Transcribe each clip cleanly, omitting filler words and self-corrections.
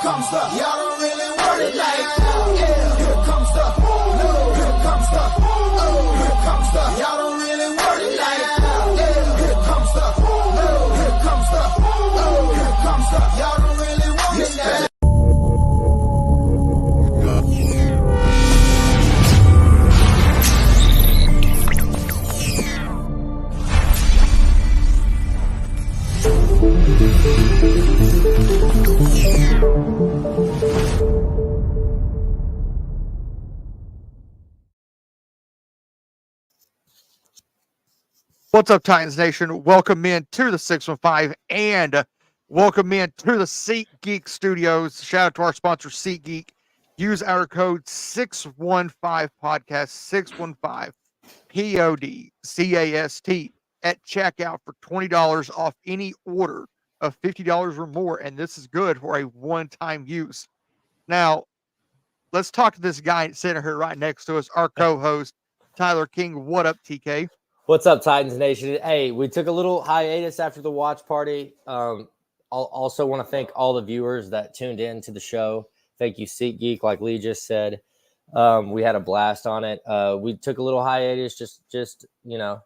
comes the, y'all don't really want it like that. Yeah. Here comes the, here comes the, here comes the, y'all don't really want it like that. Yeah. Here comes the, here comes the, here comes the, y'all don't really want it like that. What's up, Titans Nation? Welcome in to the 615 and welcome in to the SeatGeek Studios. Shout out to our sponsor, SeatGeek. Use our code 615 podcast 615 PODCAST at checkout for $20 off any order of $50 or more, and this is good for a one-time use. Now, let's talk to this guy sitting here right next to us, our co-host, Tyler King. What up, TK? What's up, Titans Nation? Hey, we took a little hiatus after the watch party. I'll also want to thank all the viewers that tuned in to the show. Thank you, SeatGeek, like Lee just said. We had a blast on it. We took a little hiatus, just you know,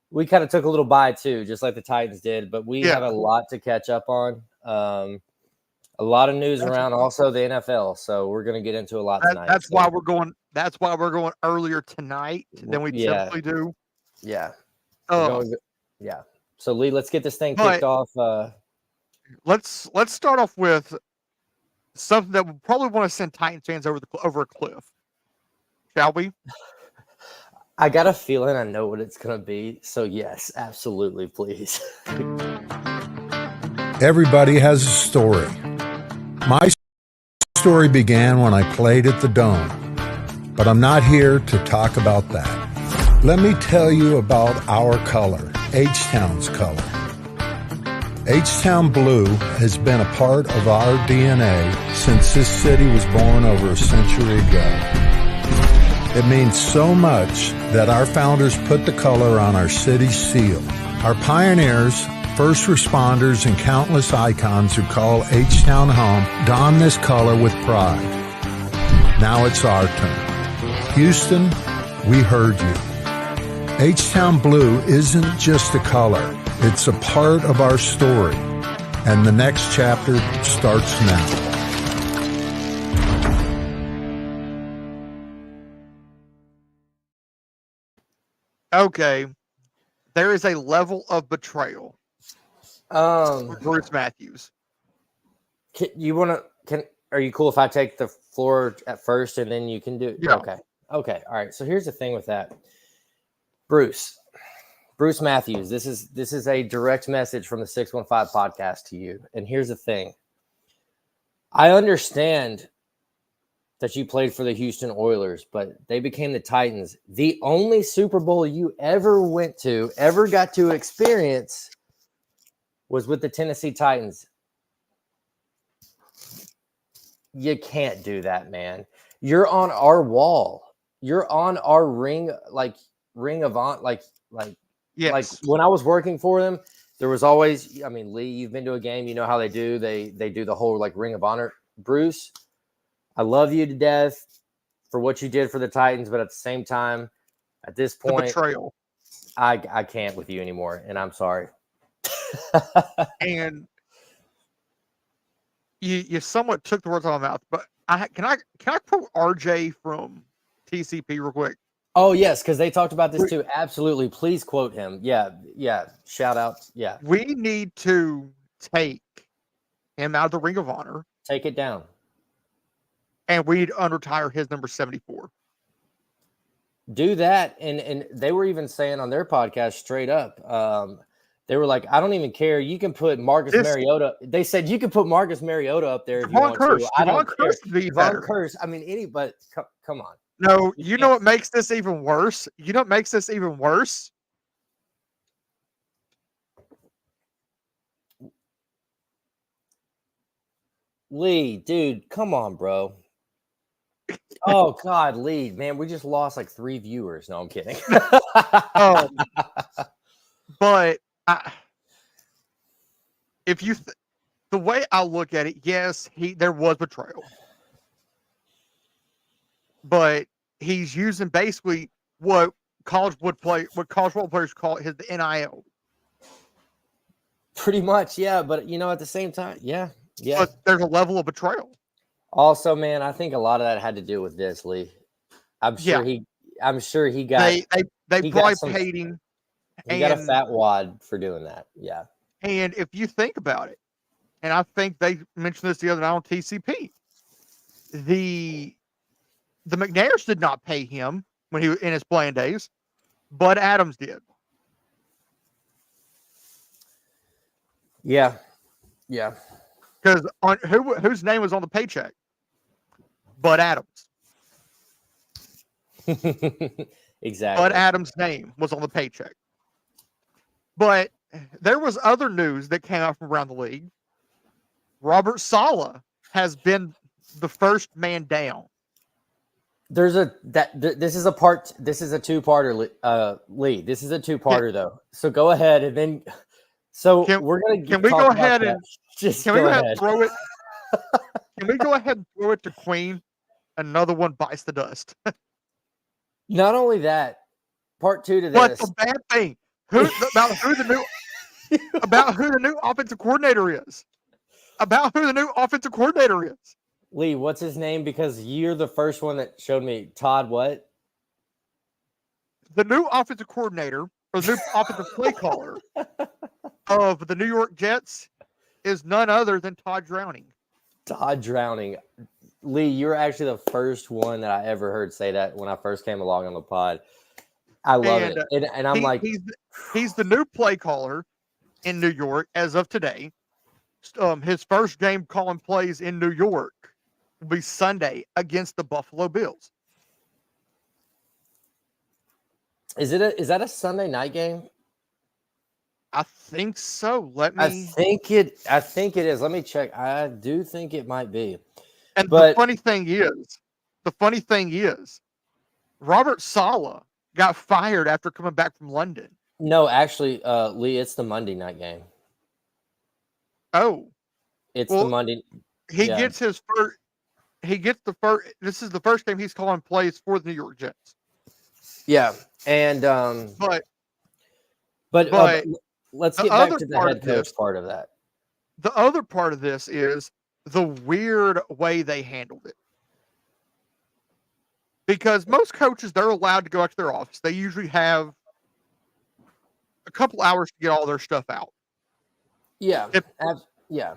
we kind of took a little bye too, just like the Titans did. But we have a lot to catch up on. A lot of news around also the NFL, so we're going to get into a lot tonight. That's why we're going earlier tonight than we typically do. Yeah. Yeah. So Lee, let's get this thing kicked off. Let's start off with something that we probably want to send Titans fans over a cliff. Shall we? I got a feeling I know what it's going to be. So yes, absolutely, please. Everybody has a story. My story began when I played at the Dome, but I'm not here to talk about that. Let me tell you about our color, H-Town's color. H-Town blue has been a part of our DNA since this city was born over a century ago. It means so much that our founders put the color on our city's seal. Our pioneers, first responders, and countless icons who call H-Town home don this color with pride. Now it's our turn. Houston, we heard you. H-Town blue isn't just a color, it's a part of our story, and the next chapter starts now. Okay, there is a level of betrayal for Bruce Matthews. Are you cool if I take the floor at first and then you can do it? Yeah. Okay. All right. So here's the thing with that. Bruce Matthews, this is a direct message from the 615 podcast to you. And here's the thing. I understand that you played for the Houston Oilers, but they became the Titans. The only Super Bowl you ever got to experience was with the Tennessee Titans. You can't do that, man. You're on our wall. You're on our ring of honor, Yes. Like when I was working for them, there was always, Lee, you've been to a game, you know how they do. They do the whole ring of honor. Bruce, I love you to death for what you did for the Titans, but at the same time, at this point, the betrayal. I can't with you anymore, and I'm sorry. And you somewhat took the words out of my mouth, but can I quote RJ from TCP real quick? Oh, yes, because they talked about this too. Absolutely. Please quote him. Yeah. Shout out. Yeah. We need to take him out of the Ring of Honor. Take it down. And we need to unretire his number 74. Do that. And they were even saying on their podcast straight up, they were like, I don't even care. You can put Marcus Mariota. They said you can put Marcus Mariota up there if you want to. I don't care. Von Curse. But come on. No, you know what makes this even worse? Lee, dude, come on, bro. Oh, God, Lee, man, we just lost like 3 viewers. No, I'm kidding. But if you the way I look at it, yes, there was betrayal, but he's using basically what college football players call his the NIL. Pretty much, yeah. But at the same time, yeah. But there's a level of betrayal. Also, man, I think a lot of that had to do with this, Lee. I'm sure he got. They he probably got some, paid him. He got a fat wad for doing that. Yeah. And if you think about it, and I think they mentioned this the other night on TCP, the McNairs did not pay him when he was in his playing days. Bud Adams did. Yeah. Yeah. Because whose name was on the paycheck? Bud Adams. Exactly. Bud Adams' name was on the paycheck. But there was other news that came out from around the league. Robert Saleh has been the first man down. This is a two-parter, Lee. This is a two-parter though. So go ahead and then. So we're gonna. Can we go ahead and just can go we go ahead and throw it? Can we go ahead and throw it to Queen? Another one bites the dust. Not only that, part two to this. But the bad thing about who the new offensive coordinator is. About who the new offensive coordinator is. Lee, what's his name? Because you're the first one that showed me. Todd, what? The new offensive coordinator or the new offensive play caller of the New York Jets is none other than Todd Drowning. Todd Drowning. Lee, you're actually the first one that I ever heard say that when I first came along on the pod. I love it. And I'm he's the new play caller in New York as of today. His first game calling plays in New York will be Sunday against the Buffalo Bills. Is that a Sunday night game? I think so. I think it is. Let me check. I do think it might be. And the funny thing is, Robert Saleh got fired after coming back from London. No, actually, Lee, it's the Monday night game. Oh, it's the Monday. He gets his first. He gets the first. This is the first game he's calling plays for the New York Jets. Yeah, and but let's get back to the head coach part of that. The other part of this is the weird way they handled it. Because most coaches, they're allowed to go out to their office. They usually have a couple hours to get all their stuff out. Yeah. Yeah.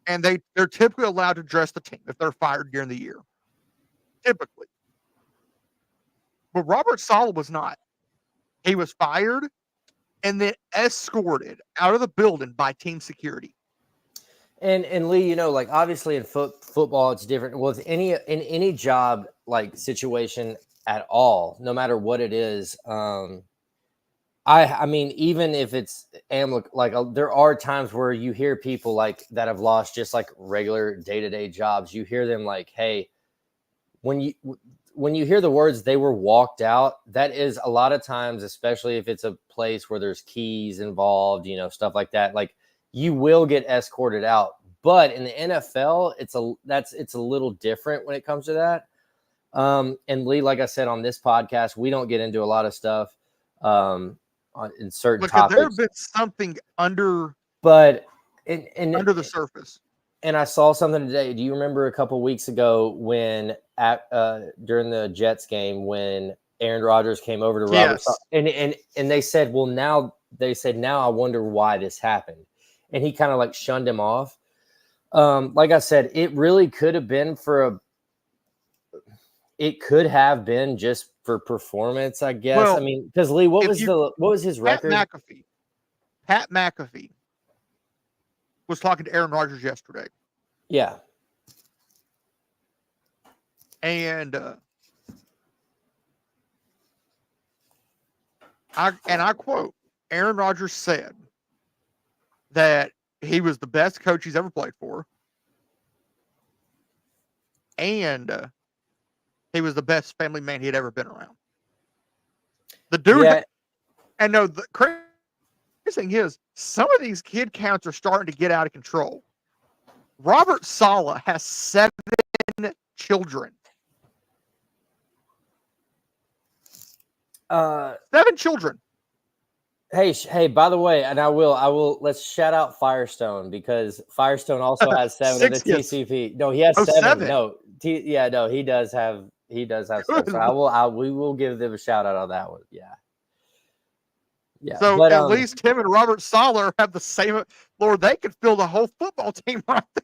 And they're typically allowed to dress the team if they're fired during the year. Typically. But Robert Saleh was not. He was fired and then escorted out of the building by team security. And Lee, like obviously in football, it's different. Well, in any job like situation at all, no matter what it is. I mean, even if it's there are times where you hear people like that have lost just like regular day-to-day jobs. You hear them like, hey, when you hear the words they were walked out, that is a lot of times, especially if it's a place where there's keys involved, stuff like that. Like you will get escorted out. But in the NFL, it's a little different when it comes to that. And Lee, like I said on this podcast, we don't get into a lot of stuff in certain topics. There have been something under the surface. And I saw something today. Do you remember a couple of weeks ago when during the Jets game when Aaron Rodgers came over to Robert and they said, well, now I wonder why this happened. And he kind of like shunned him off. Like I said, it really could have been just for performance, I guess. Well, I mean, because Lee, what was his record? Pat McAfee was talking to Aaron Rodgers yesterday. Yeah. And I quote, Aaron Rodgers said that he was the best coach he's ever played for. And he was the best family man he had ever been around. The dude, the thing is, some of these kid counts are starting to get out of control. Robert Saleh has 7 children. 7 children. Hey, by the way, and I will let's shout out Firestone, because Firestone also has 7 of the 6 kids. TCP. No, he has Oh, 7. 7. No, he does have 7. Good So we will give them a shout out on that one. Yeah. Yeah. So but at least him and Robert Saleh have the same. Lord, they could fill the whole football team right there.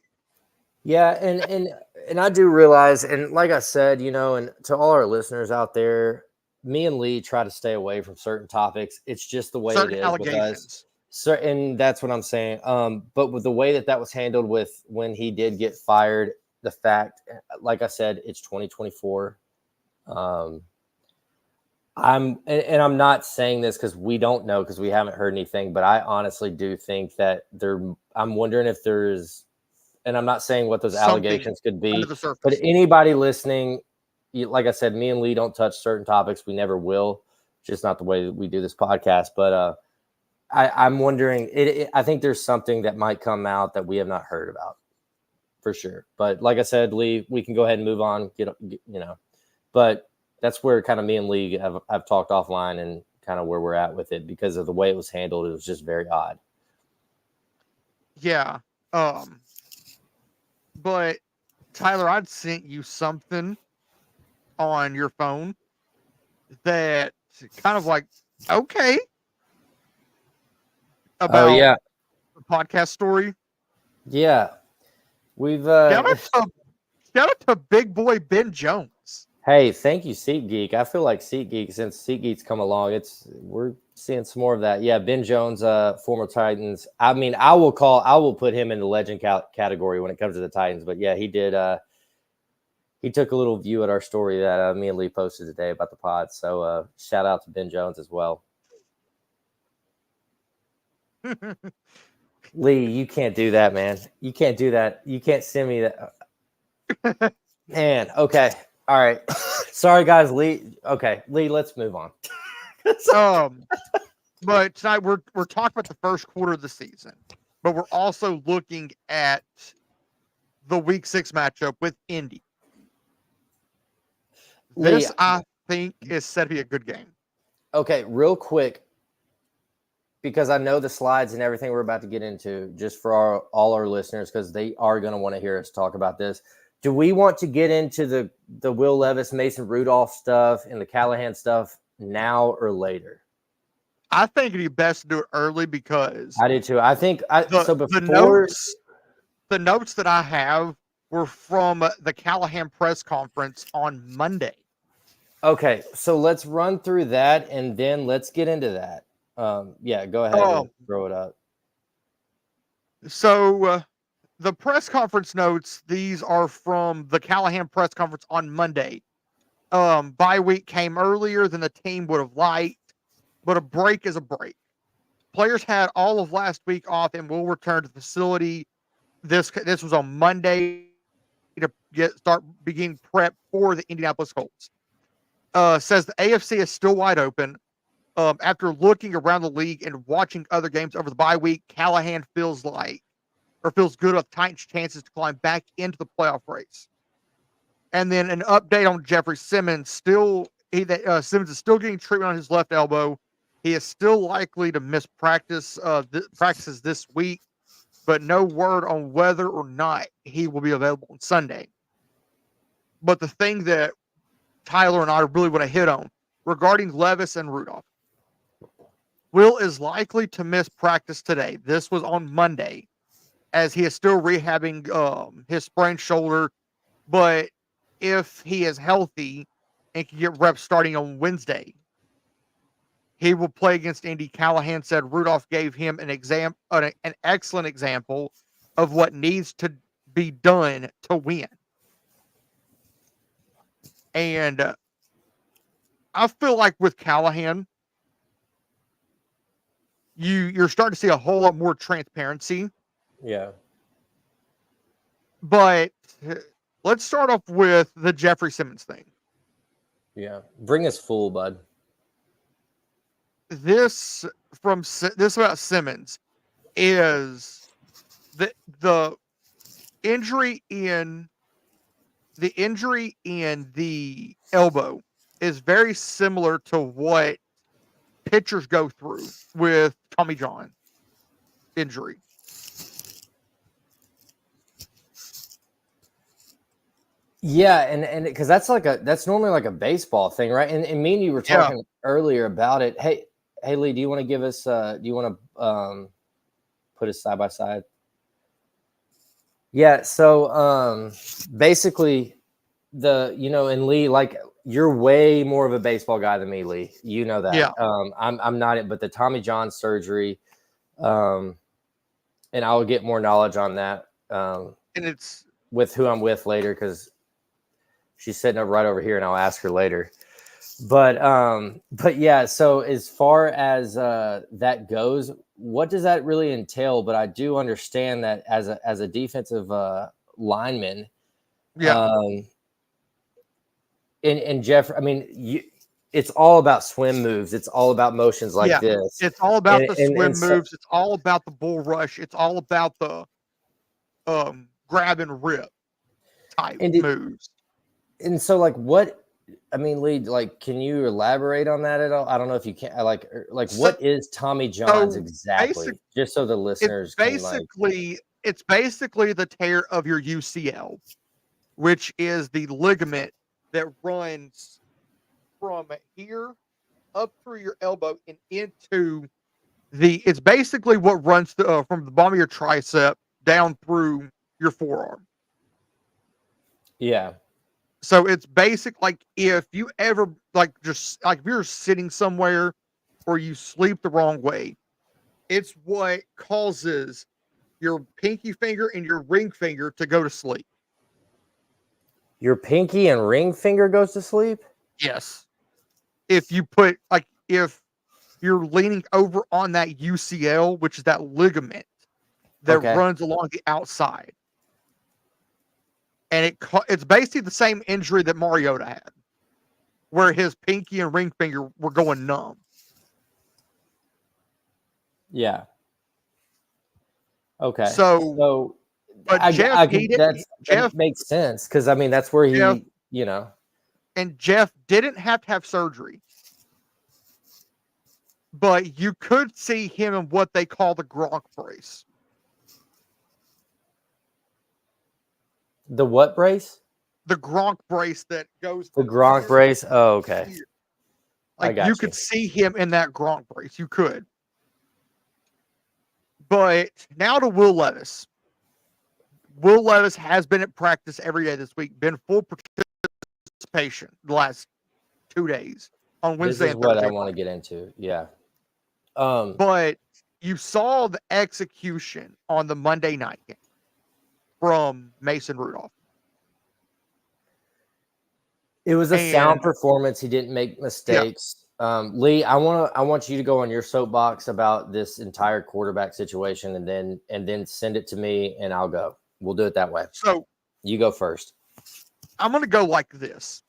Yeah, and I do realize, and like I said, and to all our listeners out there, me and Lee try to stay away from certain topics. It's just the way Certain it is allegations. and that's what I'm saying. But with the way that was handled with when he did get fired, the fact, like I said, it's 2024. I'm not saying this because we don't know, because we haven't heard anything, but I honestly do think that I'm wondering if there's, and I'm not saying what those allegations could be, but anybody listening, like I said, me and Lee don't touch certain topics. We never will. Just not the way that we do this podcast. But I'm wondering, I think there's something that might come out that we have not heard about for sure. But like I said, Lee, we can go ahead and move on, but that's where kind of me and Lee have talked offline and kind of where we're at with it, because of the way it was handled. It was just very odd. Yeah. But Tyler, I'd sent you something on your phone that kind of like, okay, about the podcast story. Yeah. We've shout out to big boy Ben Jones. Hey, thank you, SeatGeek. I feel like SeatGeek, since SeatGeek's come along, we're seeing some more of that. Yeah, Ben Jones, former Titans. I mean, I will put him in the legend category when it comes to the Titans. But yeah, he did. He took a little view at our story that me and Lee posted today about the pod. So shout out to Ben Jones as well. Lee, you can't do that, man. You can't do that. You can't send me that. Man, okay. All right. Sorry, guys. Lee. Okay, Lee, let's move on. But tonight we're talking about the first quarter of the season, but we're also looking at the Week 6 matchup with Indy. This, I think, is set to be a good game. Okay, real quick, because I know the slides and everything we're about to get into, just for all our listeners, because they are going to want to hear us talk about this. Do we want to get into the Will Levis, Mason Rudolph stuff and the Callahan stuff now or later? I think it'd be best to do it early, because I do too. I think the notes that I have were from the Callahan press conference on Monday. Okay, so let's run through that and then let's get into that. Yeah, go ahead and throw it up. So the press conference notes, these are from the Callahan press conference on Monday. Bye week came earlier than the team would have liked, but a break is a break. Players had all of last week off and will return to the facility. This was on Monday to begin prep for the Indianapolis Colts. Says the AFC is still wide open. After looking around the league and watching other games over the bye week, Callahan feels good about Titans' chances to climb back into the playoff race. And then an update on Jeffrey Simmons. Simmons is still getting treatment on his left elbow. He is still likely to miss practices this week, but no word on whether or not he will be available on Sunday. But the thing that Tyler and I really want to hit on regarding Levis and Rudolph. Will is likely to miss practice today. This was on Monday, as he is still rehabbing his sprained shoulder. But if he is healthy and can get reps starting on Wednesday, he will play against Indy. Callahan said Rudolph gave him an excellent example of what needs to be done to win. And I feel like with Callahan, you're starting to see a whole lot more transparency. Yeah. But let's start off with the Jeffrey Simmons thing. Yeah. Bring us full, bud. This this about Simmons is the injury in the elbow is very similar to what pitchers go through with Tommy John injury. Yeah, and because that's normally like a baseball thing, right? And me and you were talking earlier about it. Hey, Lee, do you want to give us? Do you want to put us side by side? Yeah. So basically, and Lee, like you're way more of a baseball guy than me, Lee. You know that. Yeah. I'm not. But the Tommy John surgery, and I'll get more knowledge on that. And it's with who I'm with later because she's sitting up right over here, and I'll ask her later. But yeah. So as far as that goes, what does that really entail? But I do understand that as a defensive lineman, and Jeff, I mean, it's all about swim moves. It's all about motions like this. It's all about the swim moves. It's all about the bull rush. It's all about the grab and rip type moves. And so, like, what? I mean, Lee, like, can you elaborate on that at all? I don't know if you can. Like, what is Tommy John's exactly? Just so the listeners it's basically the tear of your UCL, which is the ligament that runs from here up through your elbow and into it's basically what runs from the bottom of your tricep down through your forearm. Yeah. So it's basic, like if you ever if you're sitting somewhere or you sleep the wrong way, it's what causes your pinky finger and your ring finger to go to sleep. Your pinky and ring finger goes to sleep? Yes. If you if you're leaning over on that UCL, which is that ligament that runs along the outside. And it's basically the same injury that Mariota had, where his pinky and ring finger were going numb. Yeah. Okay. So but that makes sense because I mean that's where he, And Jeff didn't have to have surgery, but you could see him in what they call the Gronk brace. The what brace? The Gronk brace that goes. The Gronk brace. Oh, okay. Here. Like you could see him in that Gronk brace. You could. But now to Will Levis. Will Levis has been at practice every day this week, been full participation the last 2 days on Wednesday. This is what I want to get into. Yeah. But you saw the execution on the Monday night game from Mason Rudolph. It was a sound performance. He didn't make mistakes. Yeah. Lee, I want you to go on your soapbox about this entire quarterback situation, and then send it to me, and I'll go. We'll do it that way. So you go first. I'm going to go like this.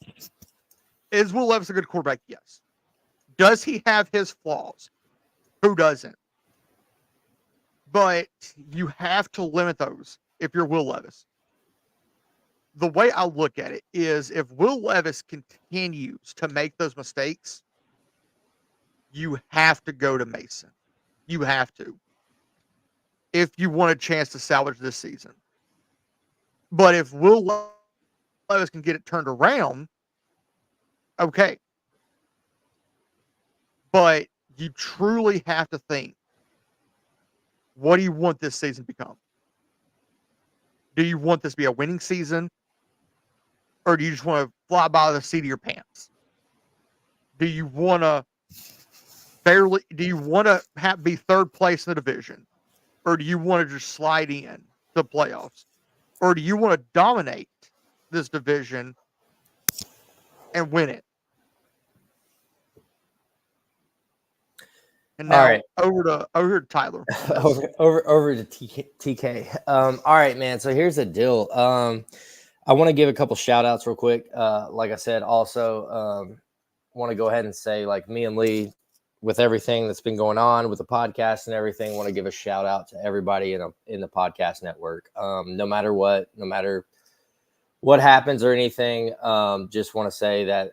Is Will Levis a good quarterback? Yes. Does he have his flaws? Who doesn't? But you have to limit those if you're Will Levis. The way I look at it is if Will Levis continues to make those mistakes, you have to go to Mason. You have to. If you want a chance to salvage this season. But if Will Levis can get it turned around, okay. But you truly have to think, what do you want this season to become? Do you want this to be a winning season? Or do you just want to fly by the seat of your pants? Do you want to be third place in the division? Or do you want to just slide in the playoffs? Or do you want to dominate this division and win it? And now over to Tyler. over to TK. All right, man. So here's the deal. I want to give a couple shout outs real quick. Like I said, also want to go ahead and say, like, me and Lee with everything that's been going on with the podcast and everything, I want to give a shout out to everybody in the podcast network. No matter what happens or anything, just want to say that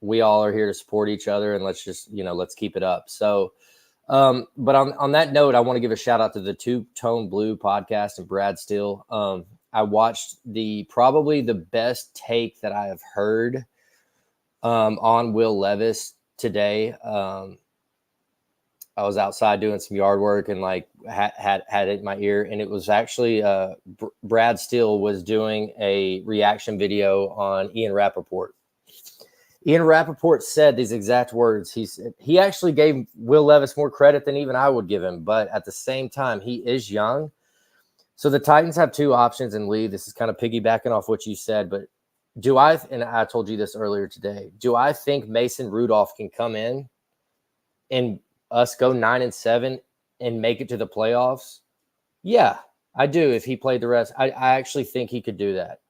we all are here to support each other, and let's just, let's keep it up. So, but on that note, I want to give a shout out to the Two Tone Blue podcast and Brad Steele. I watched probably the best take that I have heard on Will Levis today. I was outside doing some yard work and had it in my ear, and it was actually Brad Steele was doing a reaction video on Ian Rappaport. Ian Rappaport said these exact words. He actually gave Will Levis more credit than even I would give him, but at the same time, he is young. So the Titans have two options in Lee. This is kind of piggybacking off what you said, but and I told you this earlier today, do I think Mason Rudolph can come in and us go 9-7 and make it to the playoffs? Yeah, I do. If he played the rest, I actually think he could do that,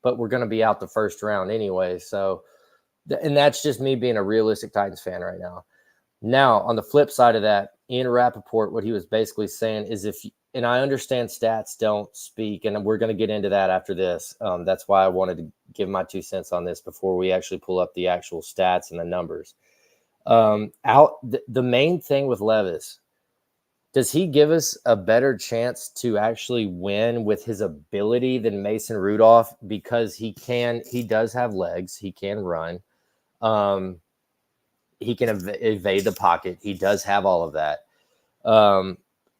but we're going to be out the first round anyway. So, and that's just me being a realistic Titans fan right now. Now, on the flip side of that, Ian Rappaport, what he was basically saying is and I understand stats don't speak, and we're going to get into that after this. That's why I wanted to give my 2 cents on this before we actually pull up the actual stats and the numbers. The main thing with Levis, does he give us a better chance to actually win with his ability than Mason Rudolph? Because he does have legs. He can run. He can evade the pocket. He does have all of that.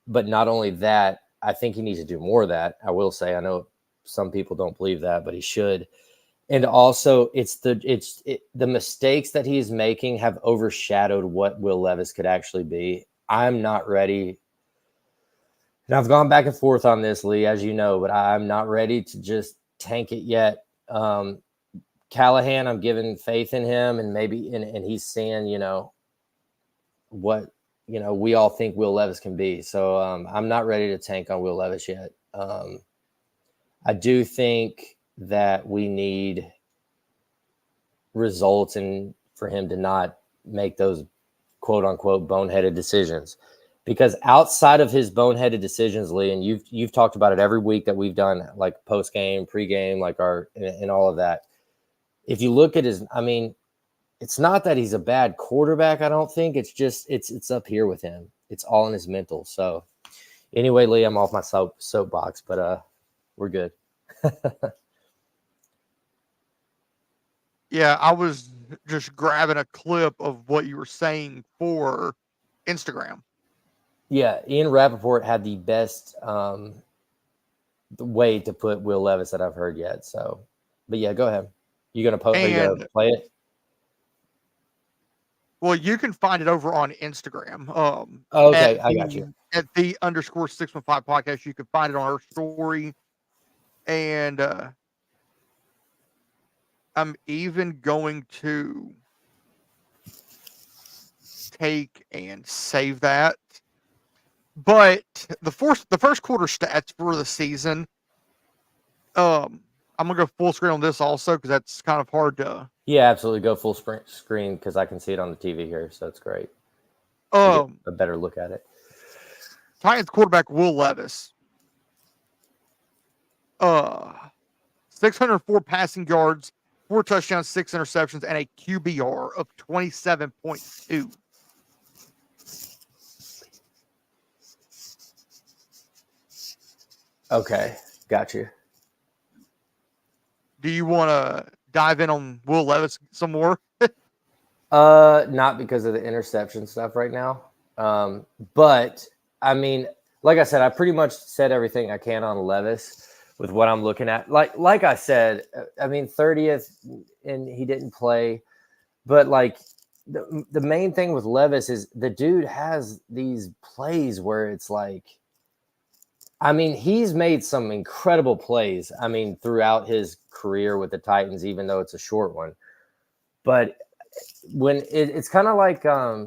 But not only that, I think he needs to do more of that. I will say, I know some people don't believe that, but he should. And also, the mistakes that he's making have overshadowed what Will Levis could actually be. I'm not ready. And I've gone back and forth on this, Lee, as you know, but I'm not ready to just tank it yet. Callahan, I'm giving faith in him, and maybe, and he's seeing, what, we all think Will Levis can be. So I'm not ready to tank on Will Levis yet. I do think that we need results and for him to not make those quote unquote boneheaded decisions, because outside of his boneheaded decisions, Lee, and you've talked about it every week that we've done, like post game, pre-game, and all of that. If you look at it's not that he's a bad quarterback. I don't think it's just, it's up here with him. It's all in his mental. So anyway, Lee, I'm off my soapbox, but we're good. Yeah, I was just grabbing a clip of what you were saying for Instagram. Yeah, Ian Rappaport had the best way to put Will Levis that I've heard yet. So, but yeah, go ahead. You gonna post? Are you gonna play it? Well, you can find it over on Instagram. Okay, I got you. At the _615 podcast, you can find it on our story. And I'm even going to take and save that. But the first quarter stats for the season, I'm gonna go full screen on this also because that's kind of hard to. Yeah, absolutely. Go full screen because I can see it on the TV here, so it's great. A better look at it. Titans quarterback Will Levis, 604 passing yards, 4 touchdowns, 6 interceptions, and a QBR of 27.2. Okay, got you. Do you want to dive in on Will Levis some more? Not because of the interception stuff right now. But I mean, like I said, I pretty much said everything I can on Levis with what I'm looking at. Like I said, I mean, 30th and he didn't play, but like the main thing with Levis is the dude has these plays where it's like, I mean, he's made some incredible plays. I mean, throughout his career with the Titans, even though it's a short one. But when it's kind of like, I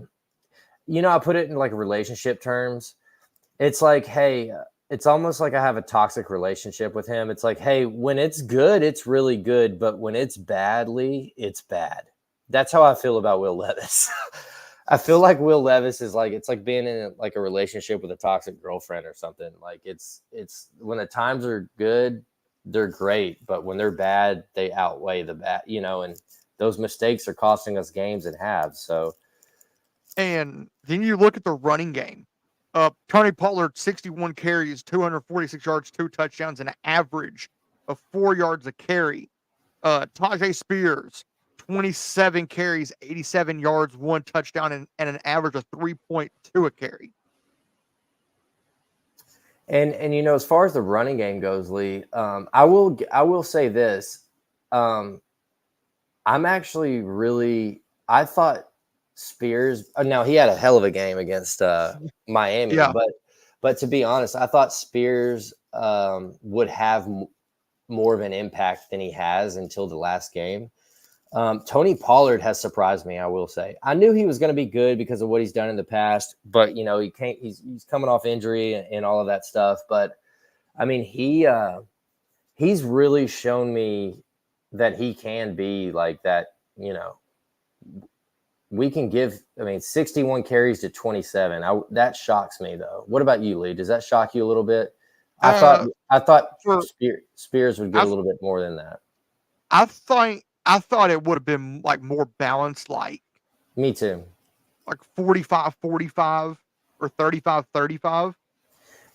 put it in like relationship terms. It's like, hey, it's almost like I have a toxic relationship with him. It's like, hey, when it's good, it's really good. But when it's badly, it's bad. That's how I feel about Will Levis. I feel like Will Levis is like, it's like being in like a relationship with a toxic girlfriend or something. Like it's when the times are good, they're great, but when they're bad, they outweigh the bad, and those mistakes are costing us games and have. So, And then you look at the running game. Tony Pollard, 61 carries, 246 yards, 2 touchdowns, and an average of 4 yards a carry. Tajay Spears, 27 carries, 87 yards, 1 touchdown, and an average of 3.2 a carry. And as far as the running game goes, Lee, I will say this. I'm actually I thought Spears. Now he had a hell of a game against Miami, Yeah. but to be honest, I thought Spears would have more of an impact than he has until the last game. Tony Pollard has surprised me, I will say. I knew he was going to be good because of what he's done in the past, but he can't. He's coming off injury and all of that stuff. But I mean, he's really shown me that he can be like that. We can give. I mean, 61 carries to 27. That shocks me, though. What about you, Lee? Does that shock you a little bit? I thought Spears would get a little bit more than that. I thought it would have been like more balanced, like me too, like 45-45 or 35-35.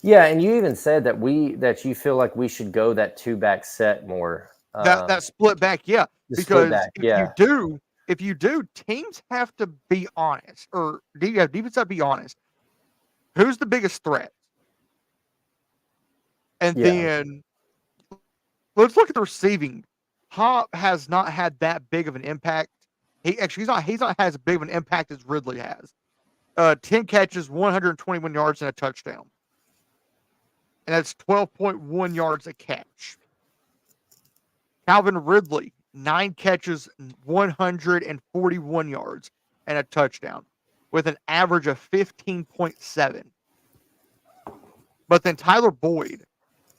Yeah, and you even said that you feel like we should go that 2-back set more. That split back, yeah. Because if you do, teams have to be honest, or defense have to be honest. Who's the biggest threat? And then let's look at the receiving. Hop has not had that big of an impact. He's not as big of an impact as Ridley has. 10 catches, 121 yards, and a touchdown. And that's 12.1 yards a catch. Calvin Ridley, 9 catches, 141 yards, and a touchdown, with an average of 15.7. But then Tyler Boyd.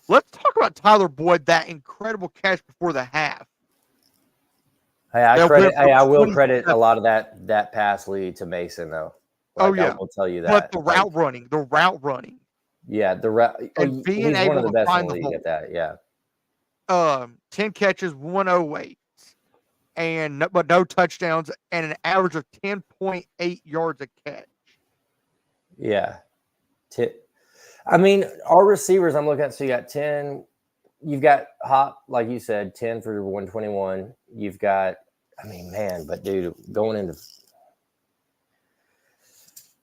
Let's talk about Tyler Boyd, that incredible catch before the half. Hey, I will credit a lot of that pass lead to Mason, though. I will tell you that. But the route running. Yeah, the route. And being he's able one of the to best find in the league at that. Yeah. 10 catches, 108, but no touchdowns, and an average of 10.8 yards a catch. Yeah. I mean, our receivers I'm looking at, so you got 10. You've got Hop, like you said, 10 for 121. You've got, but dude, going into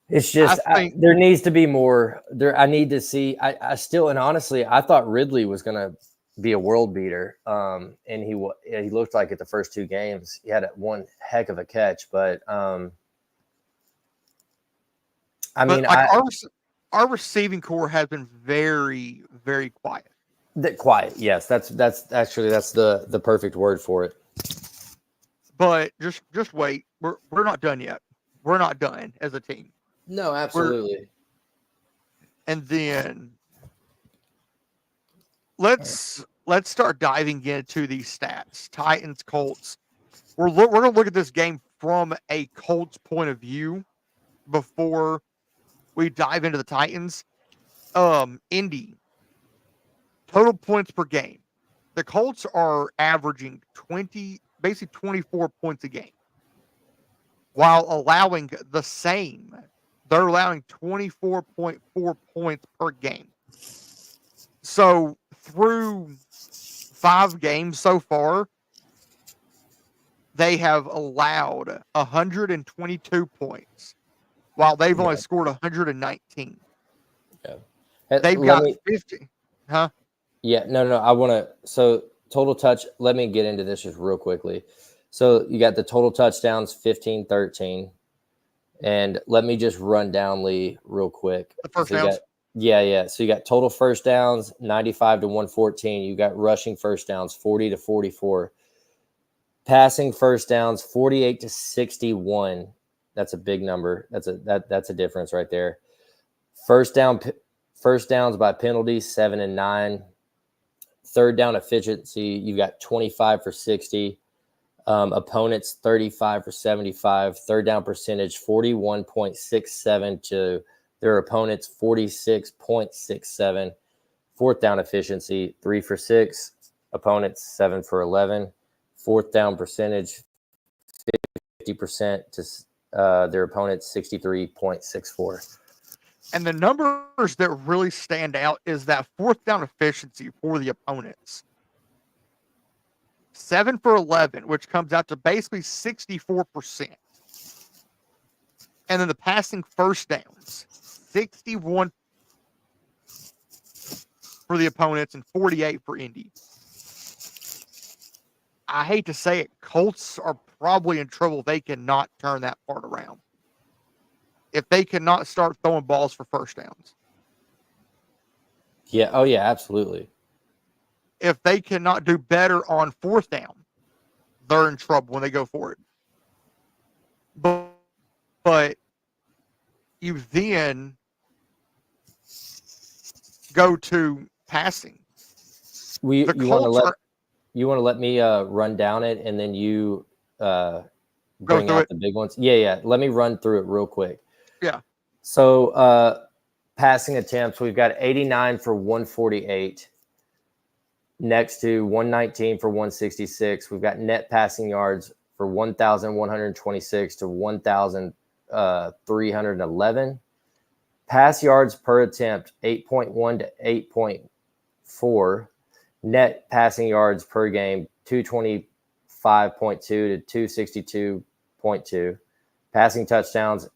it's just there needs to be more there. I need to see. I still, and honestly, I thought Ridley was going to be a world beater. And he looked like it the first 2 games. He had one heck of a catch, but our receiving core has been very, very quiet. Quiet, yes, that's the perfect word for it. But just wait, we're not done yet. We're not done as a team. No, absolutely. And then let's start diving into these stats. Titans, Colts. We're gonna look at this game from a Colts point of view before we dive into the Titans. Indy. Total points per game. The Colts are averaging 24 points a game, while allowing the same. They're allowing 24.4 points per game. So through 5 games so far, they have allowed 122 points, while they've only scored 119. Yeah. They've got 50. Huh? Yeah, no. I want to. So total touch. Let me get into this just real quickly. So you got the total touchdowns, 15-13. And let me just run down, Lee, real quick. The first downs? So you got total first downs, 95 to 114. You got rushing first downs, 40 to 44. Passing first downs, 48 to 61. That's a big number. That's a difference right there. First downs by penalties, 7 and 9. Third down efficiency, you've got 25 for 60. Opponents 35 for 75. Third down percentage 41.67 to their opponents 46.67. Fourth down efficiency 3 for 6. Opponents 7 for 11. Fourth down percentage 50% to their opponents 63.64. And the numbers that really stand out is that fourth down efficiency for the opponents. 7 for 11, which comes out to basically 64%. And then the passing first downs, 61 for the opponents and 48 for Indy. I hate to say it, Colts are probably in trouble. They cannot turn that part around. If they cannot start throwing balls for first downs. Yeah. Oh, yeah, absolutely. If they cannot do better on fourth down, they're in trouble when they go for it. But you then go to passing. You want to let me run down it, and then you bring out the big ones? Yeah. Let me run through it real quick. Yeah. So passing attempts, we've got 89 for 148. Next to 119 for 166. We've got net passing yards for 1,126 to 1,311. Pass yards per attempt, 8.1 to 8.4. Net passing yards per game, 225.2 to 262.2. Passing touchdowns,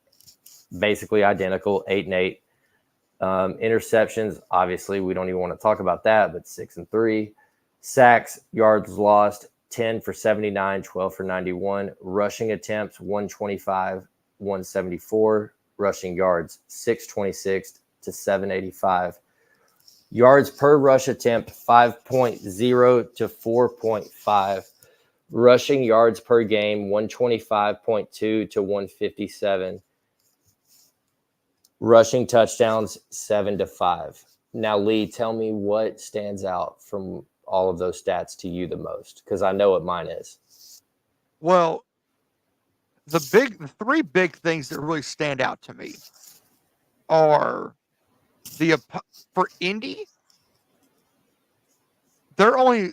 basically identical, 8 and 8. Interceptions, obviously, we don't even want to talk about that, but 6 and 3. Sacks, yards lost, 10 for 79, 12 for 91. Rushing attempts, 125, 174. Rushing yards, 626 to 785. Yards per rush attempt, 5.0 to 4.5. Rushing yards per game, 125.2 to 157. Rushing touchdowns, 7 to 5. Now, Lee, tell me what stands out from all of those stats to you the most, because I know what mine is. Well, the three big things that really stand out to me are for Indy, they're only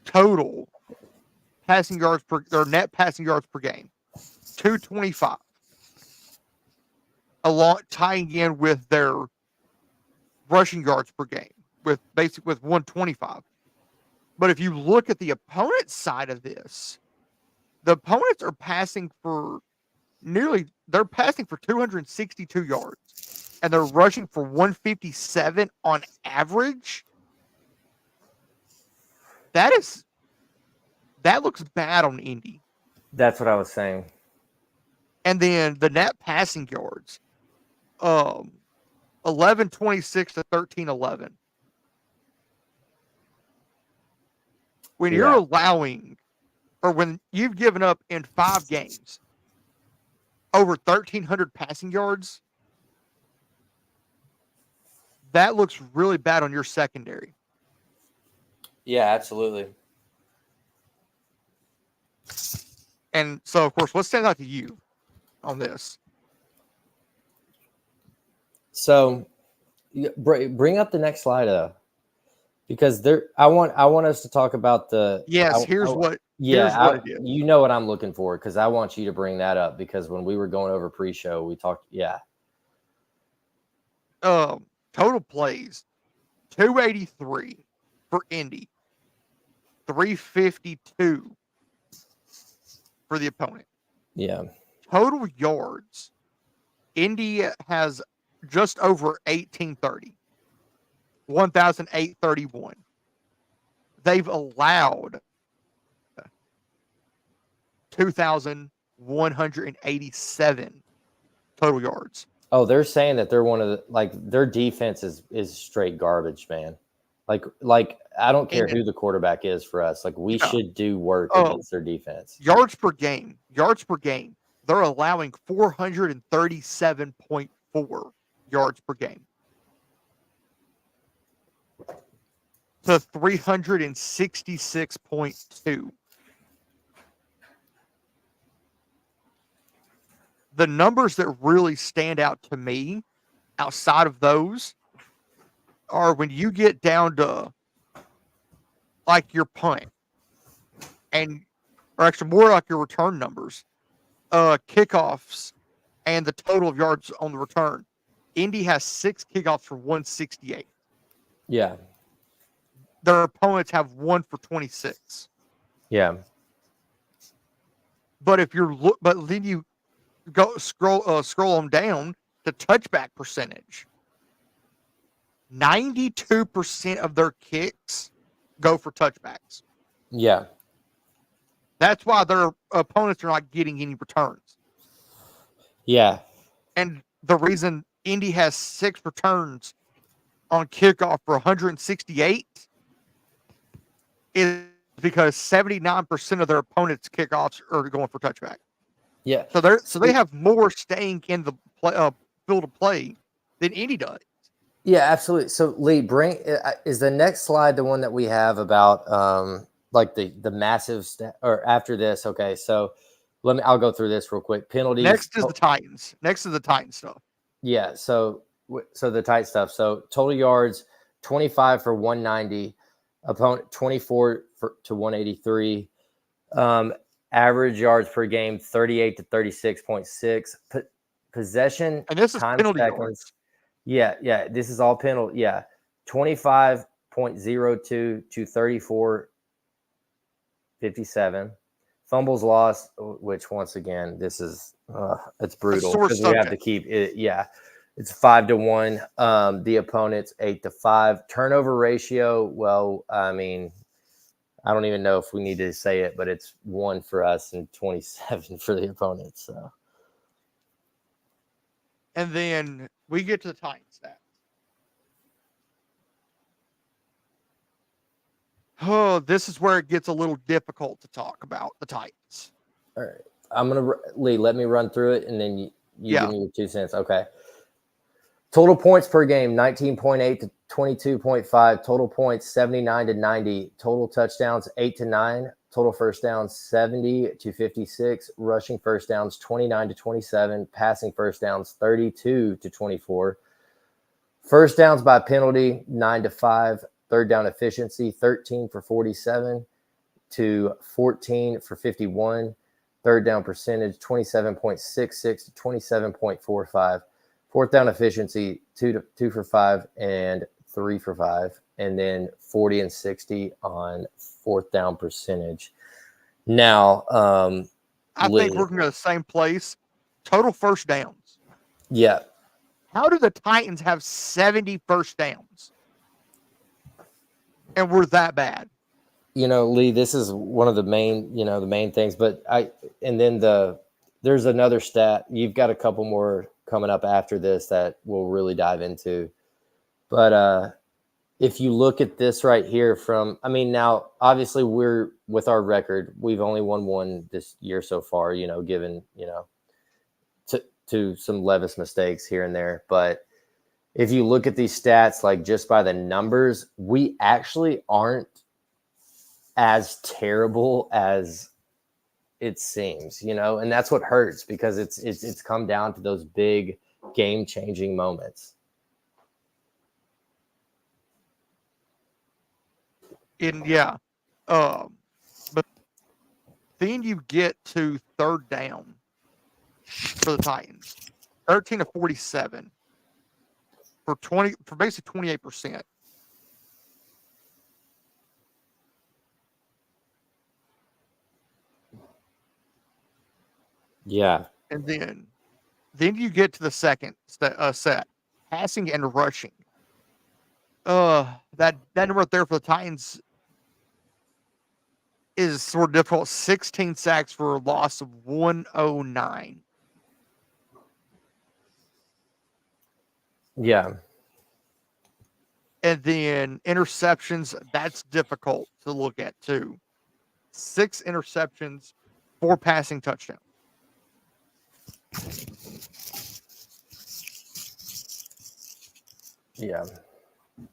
total passing yards their net passing yards per game, 225. Tying in with their rushing yards per game with 125. But if you look at the opponent's side of this, the opponents are passing for 262 yards and they're rushing for 157 on average. That looks bad on Indy. That's what I was saying. And then the net passing yards, 1126 to 1311. When you're allowing, or when you've given up in 5 games over 1,300 passing yards, that looks really bad on your secondary. Yeah, absolutely. And so, of course, what stands out to you on this? So, bring up the next slide, because I want us to talk about the. Yes, here's what it is. You know what I'm looking for, because I want you to bring that up, because when we were going over pre-show, we talked. Yeah. Total plays, 283 for Indy, 352 for the opponent. Yeah. Total yards, Indy has just over 1,830, 1,831. They've allowed 2,187 total yards. Oh, they're saying that they're one of the, their defense is straight garbage, man. Like I don't care who the quarterback is for us. We should do work against their defense. Yards per game. They're allowing 437.4 yards per game to 366.2. the numbers that really stand out to me outside of those are when you get down to like your punt and or actually more like your return numbers, kickoffs and the total of yards on the return. Indy has 6 kickoffs for 168. Yeah. Their opponents have 1 for 26. Yeah. But but then you go scroll them down to touchback percentage. 92% of their kicks go for touchbacks. Yeah. That's why their opponents are not getting any returns. Yeah. And the reason Indy has 6 returns on kickoff for 168 is because 79% of their opponents' kickoffs are going for touchback. Yeah. So they have more staying in the field of play than Indy does. Yeah, absolutely. So Lee, is the next slide the one that we have about like the massive or after this? Okay, so I'll go through this real quick. Penalties. Next is the Titans. Next is the Titans stuff. Yeah. So the tight stuff. So total yards 25 for 190, opponent 24 to 183. Average yards per game 38 to 36.6. Possession And this is time penalty seconds. yards. Yeah. This is all penalty. Yeah. 25.02 to 34.57. Fumbles lost, which once again, this is it's brutal because we have to keep it. Yeah. It's 5-1. The opponent's 8-5. Turnover ratio. Well, I mean, I don't even know if we need to say it, but it's 1 for us and 27 for the opponent. So, and then we get to the Titans stats. Oh, this is where it gets a little difficult to talk about the Titans. All right, Lee. Let me run through it, and then you give me your 2 cents. Okay. Total points per game, 19.8 to 22.5. Total points, 79 to 90. Total touchdowns, 8 to 9. Total first downs, 70 to 56. Rushing first downs, 29 to 27. Passing first downs, 32 to 24. First downs by penalty, 9 to 5. Third down efficiency, 13 for 47 to 14 for 51. Third down percentage, 27.66 to 27.45. Fourth down efficiency, 2 for 5 and 3 for 5, and then 40 and 60 on fourth down percentage. Now, I think we're going to go to the same place. Total first downs. Yeah. How do the Titans have 70 first downs? And we're that bad. Lee, this is one of the main things. But there's another stat. You've got a couple more coming up after this that we'll really dive into. But if you look at this right here now, obviously we're with our record, we've only won 1 this year so far, given, to some Levis mistakes here and there. But if you look at these stats, like just by the numbers, we actually aren't as terrible as it seems, and that's what hurts because it's come down to those big game-changing moments. But then you get to third down for the Titans, 13 to 47 for basically 28%. Yeah. And then you get to the second set, passing and rushing. That number right there for the Titans is sort of difficult. 16 sacks for a loss of 109. Yeah. And then interceptions, that's difficult to look at too. 6 interceptions, 4 passing touchdowns. Yeah.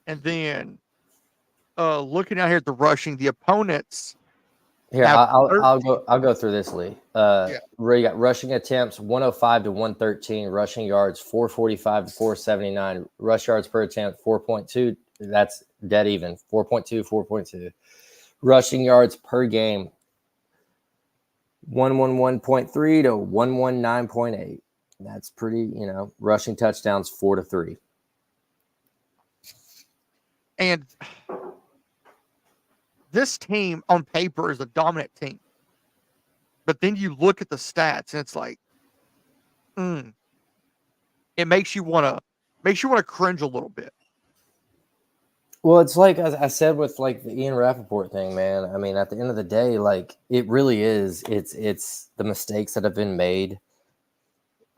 And then looking out here at the rushing, the opponents Here, Have I'll go through this, Lee. Yeah. Where you got rushing attempts 105 to 113, rushing yards 445 to 479, rush yards per attempt 4.2. That's dead even. 4.2, 4.2. Rushing yards per game 111.3 to 119.8. That's pretty, rushing touchdowns 4 to 3. And this team on paper is a dominant team. But then you look at the stats and it's like, it makes you want to cringe a little bit. Well, it's like I said with like the Ian Rappaport thing, man. I mean, at the end of the day, like it really is. It's the mistakes that have been made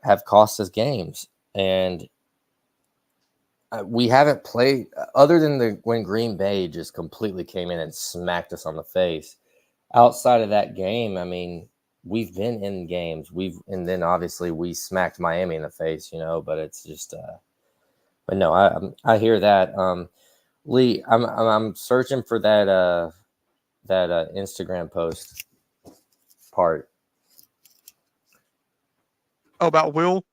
have cost us games, and we haven't played other than when Green Bay just completely came in and smacked us on the face. Outside of that game, I mean, we've been in games. And then obviously we smacked Miami in the face, But it's just, but no, I hear that. Lee, I'm searching for that Instagram post part. Oh, about Will?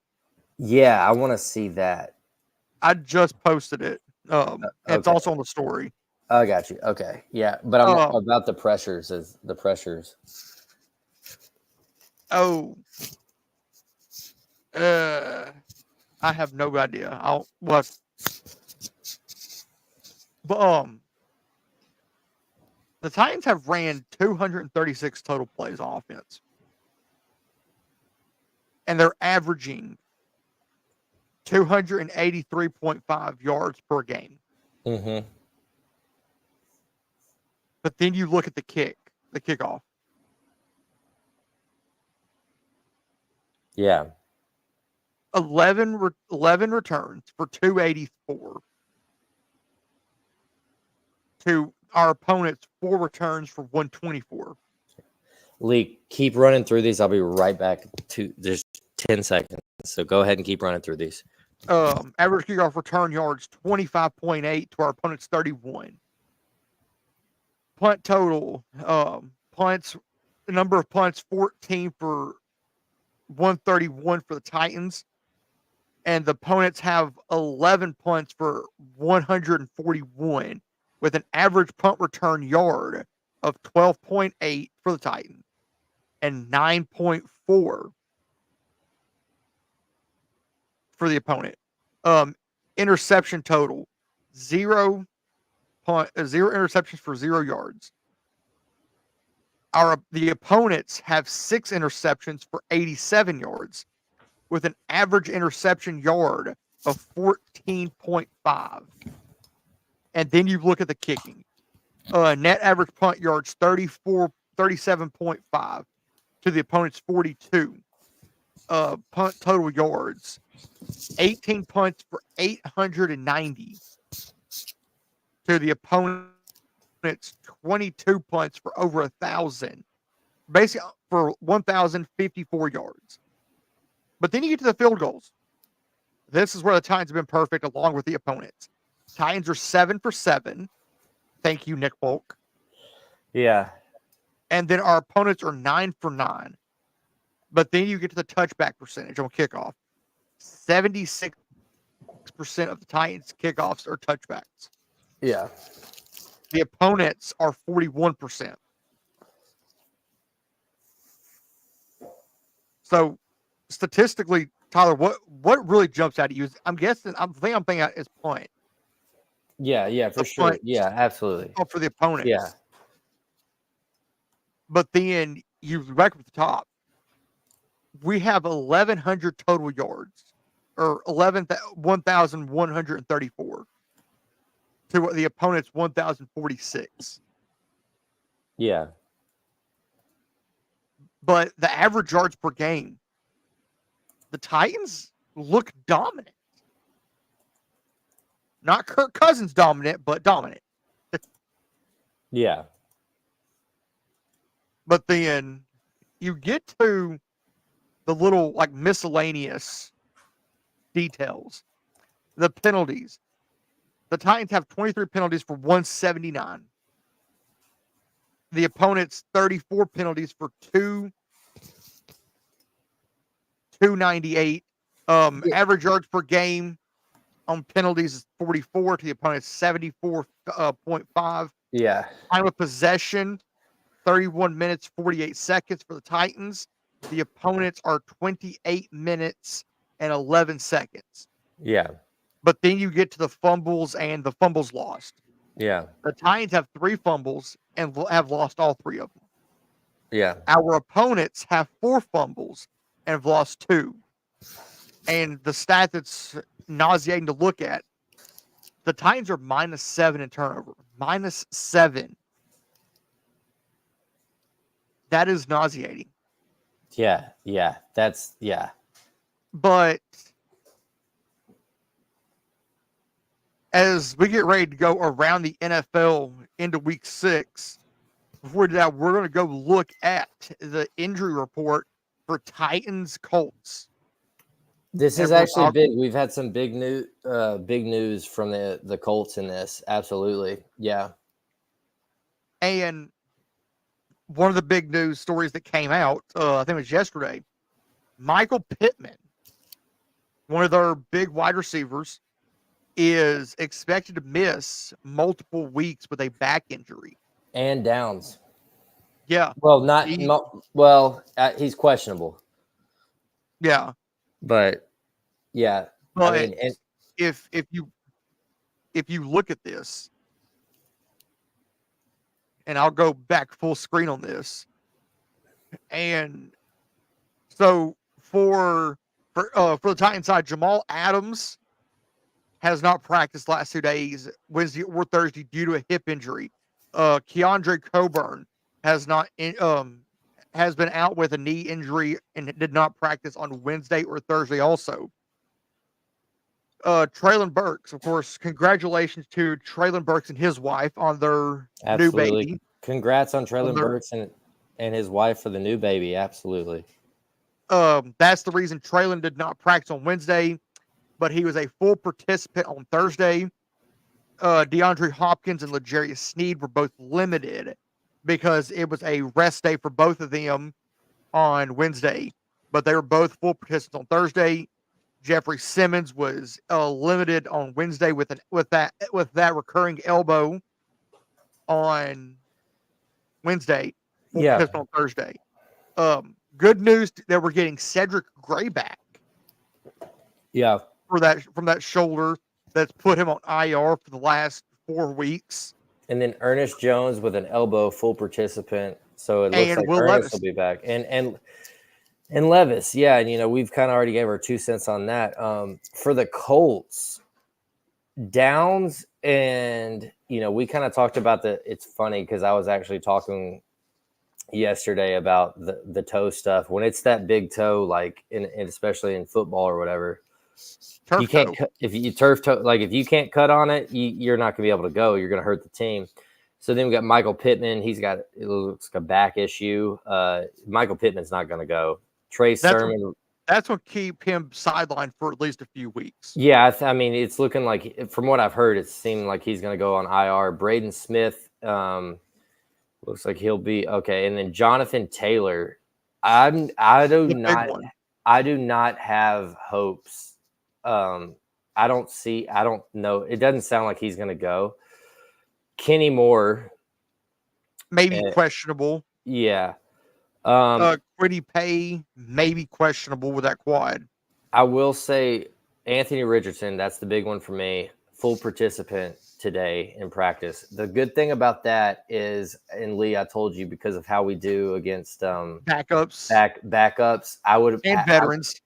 Yeah, I want to see that. I just posted it. It's Okay. also on the story. I got you. Okay, yeah, but I'm about the pressures. Oh, I have no idea. But the Titans have ran 236 total plays on offense, and they're averaging 283.5 yards per game. Mm-hmm. But then you look at the kickoff. Yeah. 11 returns for 284 to our opponent's 4 returns for 124. Lee, keep running through these. I'll be right back to just 10 seconds. So go ahead and keep running through these. Average kickoff return yards 25.8 to our opponent's 31. Punt total, punts, the number of punts 14 for 131 for the Titans. And the opponents have 11 punts for 141 with an average punt return yard of 12.8 for the Titans and 9.4 for the opponent. Interception total, 0 interceptions for 0 yards. The opponents have 6 interceptions for 87 yards with an average interception yard of 14.5. And then you look at the kicking. Net average punt yards 37.5 to the opponent's 42. Punt total yards 18 punts for 890 to the opponent's 22 punts for over 1,000. Basically for 1,054 yards. But then you get to the field goals. This is where the Titans have been perfect along with the opponents. Titans are 7 for 7. Thank you, Nick Folk. Yeah. And then our opponents are 9 for 9. But then you get to the touchback percentage on kickoff. 76% of the Titans' kickoffs are touchbacks. Yeah. The opponents are 41%. So statistically, Tyler, what really jumps out at you is I'm thinking is punt. Yeah, for sure. Yeah, absolutely. For the opponent. Yeah. But then you back at the top. We have 1,100 total yards, or 1,134 to the opponent's 1,046. Yeah. But the average yards per game, the Titans look dominant. Not Kirk Cousins dominant, but dominant. Yeah. But then you get to the little like miscellaneous details. The penalties. The Titans have 23 penalties for 179. The opponent's 34 penalties for 298. Average yards per game on penalties is 44 to the opponent's 74.5. Yeah. Time of possession, 31 minutes, 48 seconds for the Titans. The opponents are 28 minutes and 11 seconds. Yeah. But then you get to the fumbles and the fumbles lost. Yeah. The Titans have 3 fumbles and have lost all 3 of them. Yeah. Our opponents have 4 fumbles and have lost 2. And the stat that's nauseating to look at, the Titans are -7 in turnover. -7. That is nauseating. Yeah. Yeah. That's, yeah. But as we get ready to go around the NFL into week 6, before that, we're going to go look at the injury report for Titans Colts. This is actually big. We've had some big news from the Colts in this. Absolutely. Yeah. And one of the big news stories that came out, I think it was yesterday, Michael Pittman, one of their big wide receivers, is expected to miss multiple weeks with a back injury. And Downs. Yeah. Well, he's questionable. Yeah. But yeah. But I mean, if you look at this, and I'll go back full screen on this, and so for the Titans side, Jamal Adams has not practiced last 2 days, Wednesday or Thursday, due to a hip injury. Keandre Coburn has been out with a knee injury and did not practice on Wednesday or Thursday also. Traylon Burks, of course, congratulations to Traylon Burks and his wife on their new baby. Congrats on Traylon Burks and his wife for the new baby. Absolutely. That's the reason Traylon did not practice on Wednesday, but he was a full participant on Thursday. DeAndre Hopkins and L'Jarius Sneed were both limited because it was a rest day for both of them on Wednesday, but they were both full participants on Thursday. Jeffrey Simmons was limited on Wednesday with that recurring elbow on Wednesday. Full participant on Thursday. Good news that we're getting Cedric Gray back. Yeah. From that shoulder that's put him on IR for the last 4 weeks. And then Ernest Jones with an elbow, full participant. So it looks like Ernest will be back. And Levis, yeah, and we've kind of already gave our 2 cents on that. For the Colts, Downs, and we kind of talked about it's funny because I was actually talking yesterday about the toe stuff. When it's that big toe, like especially in football or whatever, you can't if you can't cut on it, you're not gonna be able to go. You're gonna hurt the team. So then we got Michael Pittman. It looks like a back issue. Michael Pittman's not gonna go. Trey Sermon. That's what keep him sidelined for at least a few weeks. Yeah, I mean, it's looking like, from what I've heard, it seemed like he's going to go on IR. Braden Smith looks like he'll be okay, and then Jonathan Taylor. I do not have hopes. I don't know. It doesn't sound like he's going to go. Kenny Moore, maybe questionable. Yeah. Quiddy Pay, maybe questionable with that quad. I will say Anthony Richardson, that's the big one for me. Full participant today in practice. The good thing about that is, and Lee, I told you, because of how we do against backups, I would and veterans.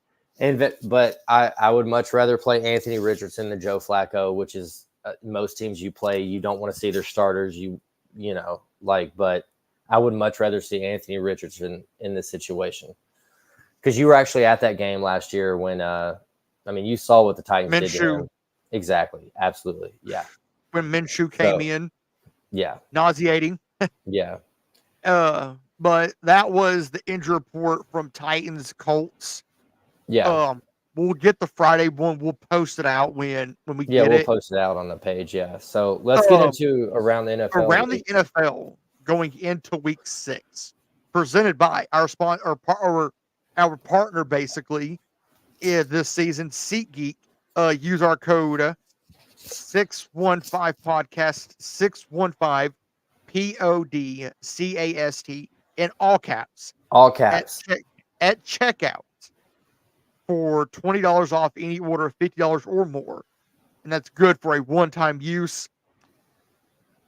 But I would much rather play Anthony Richardson than Joe Flacco, which is most teams you play, you don't want to see their starters. But I would much rather see Anthony Richardson in this situation, because you were actually at that game last year when, you saw what the Titans did to him. Exactly. Absolutely. Yeah. When Minshew came in. Yeah. Nauseating. Yeah. But that was the injury report from Titans Colts. Yeah. We'll get the Friday one. We'll post it out when we get it. Yeah, we'll post it out on the page. Yeah. So let's get into around the NFL. Around the NFL. going into week 6, presented by our our partner, basically, this season, SeatGeek. Use our code 615 podcast 615 PODCAST in all caps All at caps. at checkout for $20 off any order of $50 or more, and that's good for a one-time use.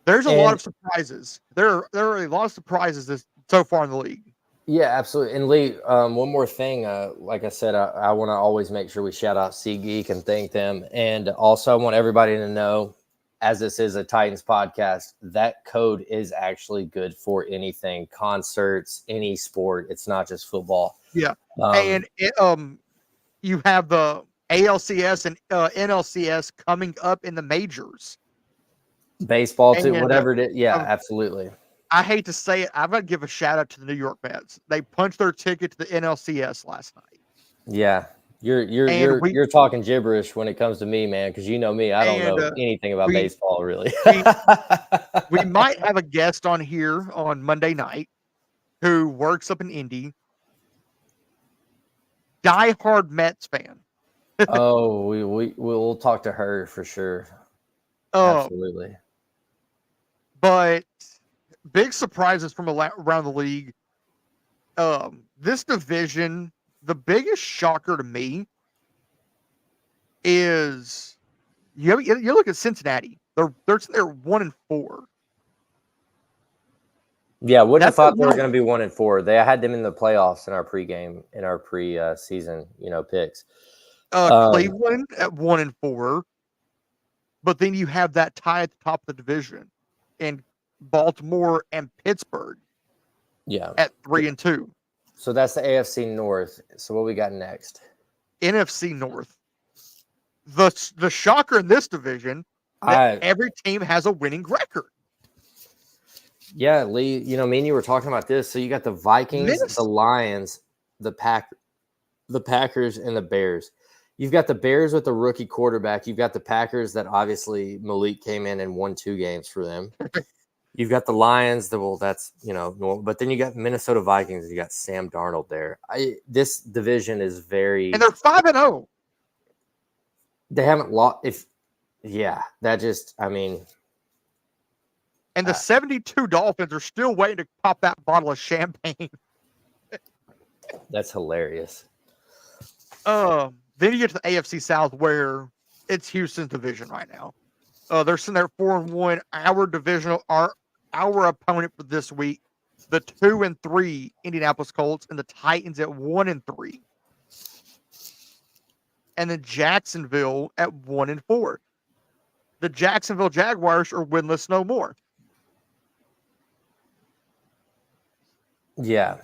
There's a lot And of surprises. There are a lot of surprises so far in the league. yeah, absolutely. And Lee, one more thing. Like I said, I want to always make sure we shout out SeatGeek and thank them. And also, I want everybody to know, as this is a Titans podcast, that code is actually good for anything, concerts, any sport. It's not just football. Yeah, and you have the ALCS and NLCS coming up in the majors. Baseball too, And, whatever it is. Yeah, um, absolutely. I hate to say it, I've got to give a shout out to the New York Mets. They punched their ticket to the NLCS last night. Yeah, you're talking gibberish when it comes to me, man. Because you know me, I don't know anything about baseball really. we might have a guest on here on Monday night who works up in Indy. Diehard Mets fan. Oh, we'll talk to her for sure. Absolutely. But big surprises from around the league. This division, the biggest shocker to me is you look at Cincinnati. They're 1-4. Yeah, wouldn't have thought they were going to be 1-4. They had them in the playoffs in our preseason, picks. Cleveland at 1-4, but then you have that tie at the top of the division in Baltimore and Pittsburgh. Yeah, at 3-2. So that's the AFC North. So what we got next? NFC North. The shocker in this division that every team has a winning record. Yeah, Lee, me and you were talking about this. So you got the Vikings, the Lions, the Packers, and the Bears. You've got the Bears with the rookie quarterback. You've got the Packers that obviously Malik came in and won 2 games for them. You've got the Lions. That's normal. But then you got Minnesota Vikings. You got Sam Darnold there. This division is very, and they're 5-0. They haven't lost. And the 72 Dolphins are still waiting to pop that bottle of champagne. That's hilarious. Then you get to the AFC South, where it's Houston's division right now. They're sitting there 4-1. Our opponent for this week, the 2-3 Indianapolis Colts, and the Titans at 1-3, and then Jacksonville at 1-4. The Jacksonville Jaguars are winless no more. Yeah.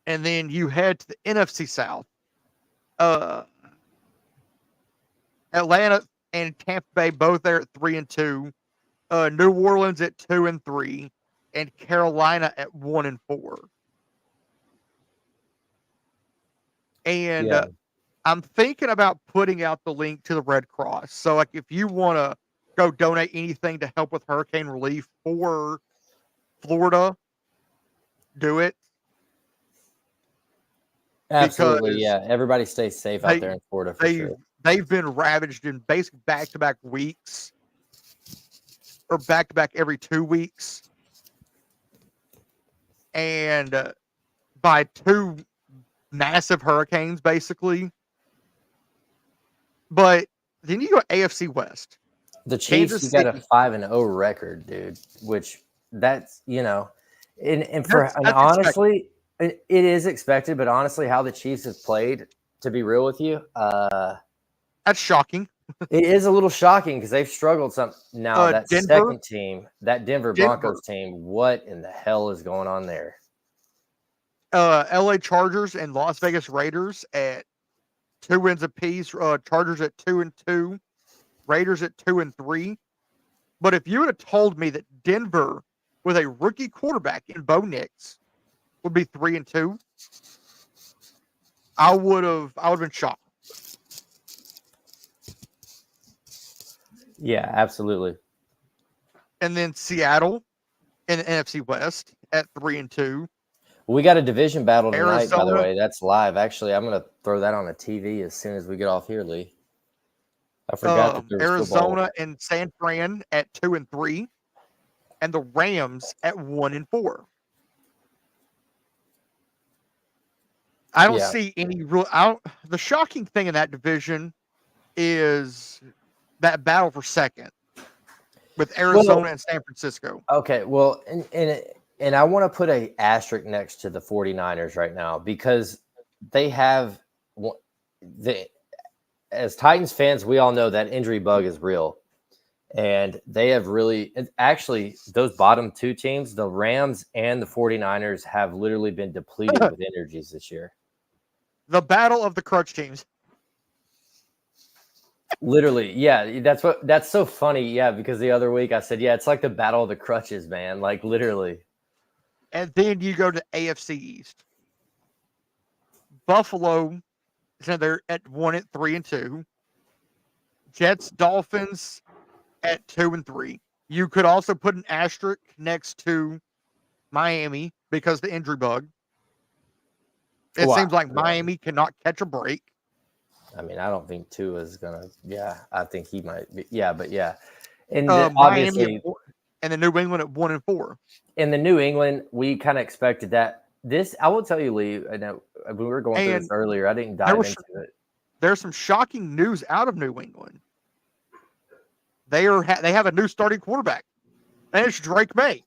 And then you head to the NFC South. Atlanta and Tampa Bay both there at 3-2. New Orleans at 2-3, and Carolina at 1-4. And I'm thinking about putting out the link to the Red Cross. So, like, if you want to go donate anything to help with hurricane relief for Florida, do it. Absolutely, yeah. Everybody stay safe out there in Florida for sure. They've been ravaged in basically back-to-back weeks, or back-to-back every 2 weeks, and by 2 massive hurricanes, basically. But then you go AFC West. The Chiefs, you got a 5-0 record, dude. Which that's honestly, it is expected. But honestly, how the Chiefs have played, to be real with you, that's shocking. It is a little shocking because they've struggled some. Now that second team, that Denver Broncos team, what in the hell is going on there? LA Chargers and Las Vegas Raiders at 2 wins apiece. Chargers at 2-2, Raiders at 2-3. But if you would have told me that Denver, with a rookie quarterback in Bo Nix, would be 3-2, I would have been shocked. Yeah, absolutely. And then Seattle in the NFC West at 3-2. We got a division battle tonight, by the Arizona- way. That's live. Actually, I'm going to throw that on the TV as soon as we get off here, Lee. I forgot that there was football. Arizona and San Fran at 2-3, and the Rams at 1-4. I don't Yeah. see any real. The shocking thing in that division is that battle for second with Arizona and San Francisco. Okay, well, and I want to put a asterisk next to the 49ers right now because they have as Titans fans, we all know that injury bug is real. And they have really actually those bottom two teams, the Rams and the 49ers, have literally been depleted with energies this year. The battle of the crutch teams. Literally, yeah, that's so funny. Yeah, because the other week I said, yeah, it's like the battle of the crutches, man. Like literally. And then you go to AFC East. Buffalo, so they're at 3-2. Jets, Dolphins at 2-3. You could also put an asterisk next to Miami because the injury bug. It seems like Miami cannot catch a break. I mean, I don't think Tua is gonna. Yeah, I think he might be. Yeah, but yeah, and obviously, and the New England at 1-4. In the New England, we kind of expected that. This, I will tell you, Lee. I know when we were going through this earlier, I didn't dive into it. There's some shocking news out of New England. They have a new starting quarterback, and it's Drake May.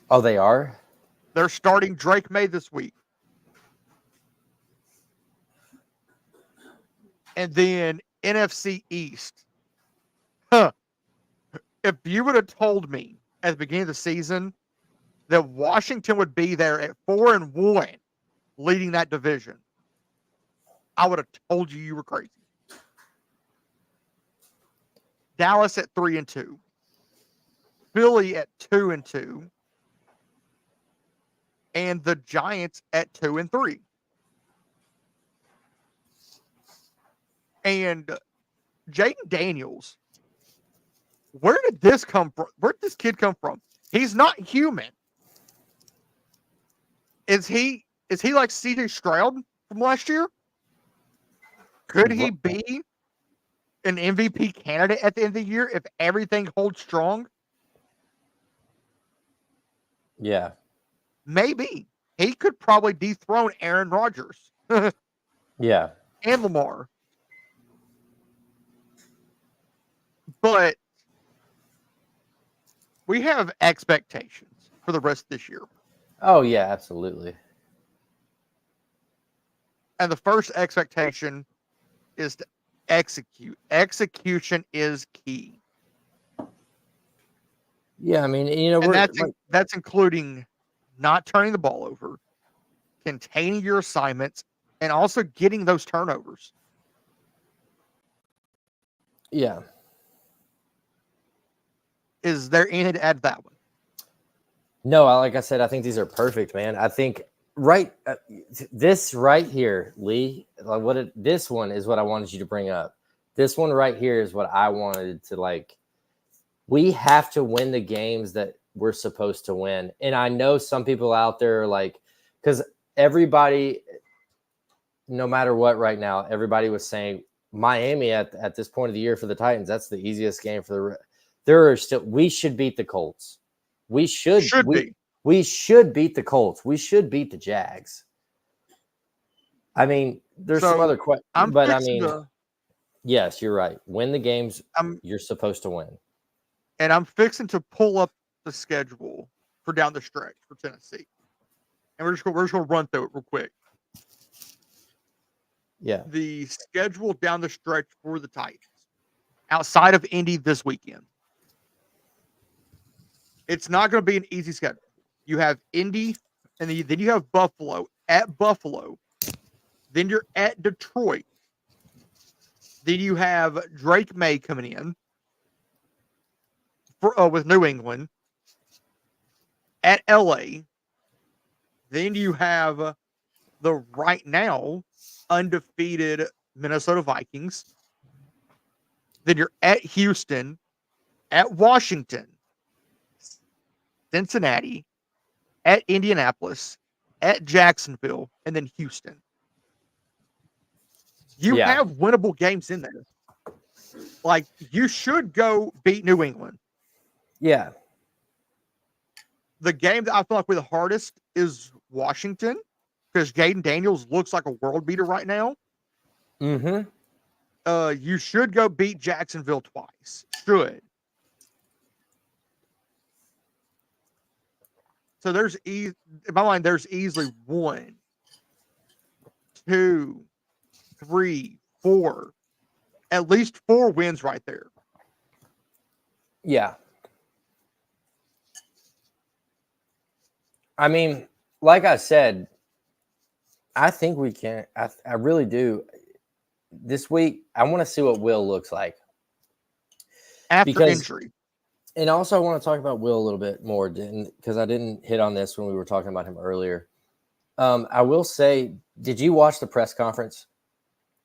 Oh, they are? They're starting Drake May this week. And then NFC East. If you would have told me at the beginning of the season that Washington would be there at 4-1 leading that division, I would have told you were crazy. Dallas at 3-2. Philly at 2-2. And the Giants at 2-3. And Jaden Daniels, where did this come from? Where did this kid come from? He's not human. Is he like CJ Stroud from last year? Could he be an MVP candidate at the end of the year if everything holds strong? Yeah. Maybe. He could probably dethrone Aaron Rodgers. Yeah. And Lamar. But we have expectations for the rest of this year. Oh, yeah, absolutely. And the first expectation is to execute. Execution is key. Yeah, I mean, you know, that's including not turning the ball over, containing your assignments, and also getting those turnovers. Yeah. Is there anything to add to that one? No, like I said, I think these are perfect, man. I think this right here, Lee, like this one is what I wanted you to bring up. This one right here is what I wanted to like. We have to win the games that we're supposed to win. And I know some people out there are like, because everybody, no matter what right now, everybody was saying Miami at this point of the year for the Titans, that's the easiest game for we should beat the Colts. We should beat the Colts. We should beat the Jags. I mean, there's some other questions, but I mean, yes, you're right. Win the games you're supposed to win. And I'm fixing to pull up the schedule for down the stretch for Tennessee. And we're just going to run through it real quick. Yeah. The schedule down the stretch for the Titans outside of Indy this weekend. It's not going to be an easy schedule. You have Indy, and then you have Buffalo at Buffalo. Then you're at Detroit. Then you have Drake May coming in with New England at LA. Then you have the right now undefeated Minnesota Vikings. Then you're at Houston, at Washington, Cincinnati, at Indianapolis, at Jacksonville, and then Houston. You Yeah. have winnable games in there. Like, you should go beat New England. Yeah. The game that I feel like we're the hardest is Washington, because Jaden Daniels looks like a world beater right now. Mm-hmm. You should go beat Jacksonville twice. Should. So in my mind, there's easily 1, 2, 3, 4, at least 4 wins right there. Yeah. I mean, like I said, I think we can. I really do. This week, I want to see what Will looks like. After injury. And also, I want to talk about Will a little bit more, because I didn't hit on this when we were talking about him earlier. I will say, did you watch the press conference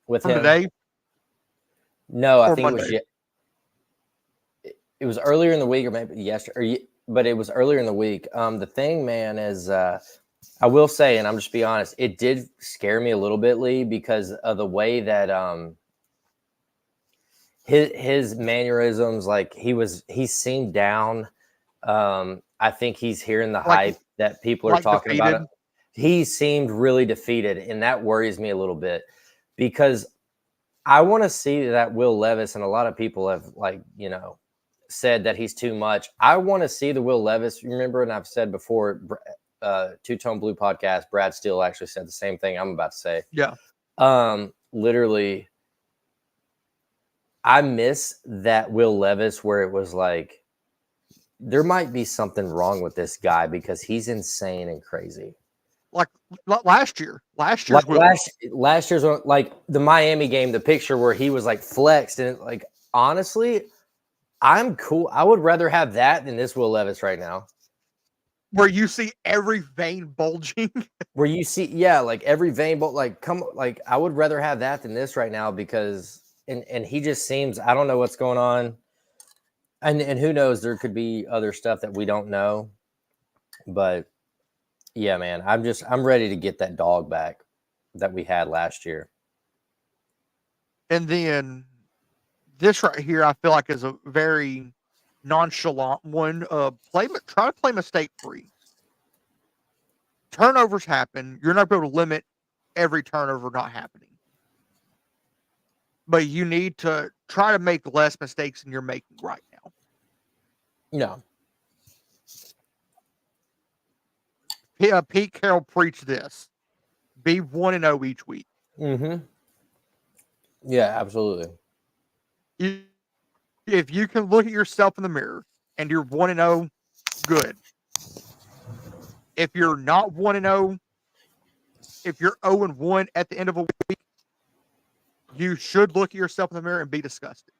with From him today? No, I or think Monday? it was earlier in the week, or maybe yesterday, but it was earlier in the week. The thing, man, is I will say, and I'm just be honest, it did scare me a little bit, Lee, because of the way that his mannerisms, like he seemed down. I think he's hearing the hype that people are talking defeated. about. He seemed really defeated, and that worries me a little bit, because I want to see that Will Levis, and a lot of people have, said that he's too much. I want to see the Will Levis. Remember, and I've said before, Two Tone Blue podcast, Brad Steele actually said the same thing I'm about to say. Yeah. Literally, I miss that Will Levis where it was like, there might be something wrong with this guy because he's insane and crazy. Like last year. Last year's like the Miami game, the picture where he was like flexed, and like, honestly, I'm cool. I would rather have that than this Will Levis right now. Where you see every vein bulging. Where you see, like every vein I would rather have that than this right now, because and he just seems, I don't know what's going on. And who knows, there could be other stuff that we don't know. But yeah, man, I'm ready to get that dog back that we had last year. And then this right here, I feel like is a very nonchalant one. Try to play mistake free. Turnovers happen. You're not able to limit every turnover not happening. But you need to try to make less mistakes than you're making right now. No. Pete Carroll preached this. Be 1-0 each week. Mm-hmm. Yeah, absolutely. If you can look at yourself in the mirror and you're 1-0, good. If you're not 1-0, if you're 0-1 at the end of a week, you should look at yourself in the mirror and be disgusted.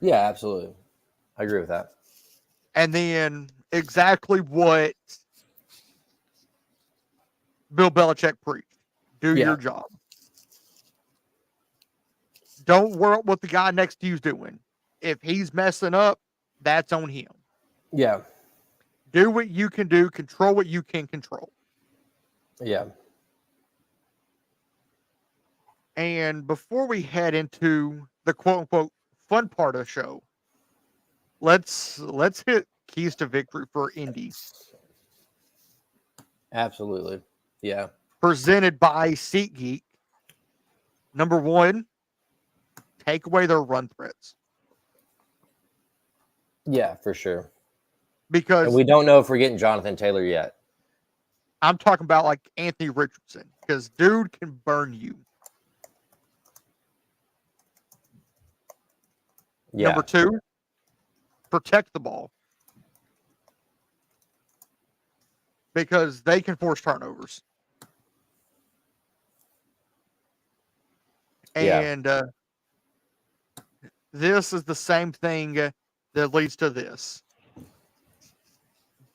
Yeah, absolutely. I agree with that. And then exactly what Bill Belichick preached. Do your job. Don't worry what the guy next to you is doing. If he's messing up, that's on him. Yeah. Do what you can do. Control what you can control. Yeah. And before we head into the quote-unquote fun part of the show, let's hit keys to victory for Indy. Absolutely. Yeah. Presented by SeatGeek. Number 1, take away their run threats. Yeah, for sure. Because and we don't know if we're getting Jonathan Taylor yet. I'm talking about like Anthony Richardson, because dude can burn you. Yeah. Number 2, protect the ball. Because they can force turnovers. And this is the same thing that leads to this.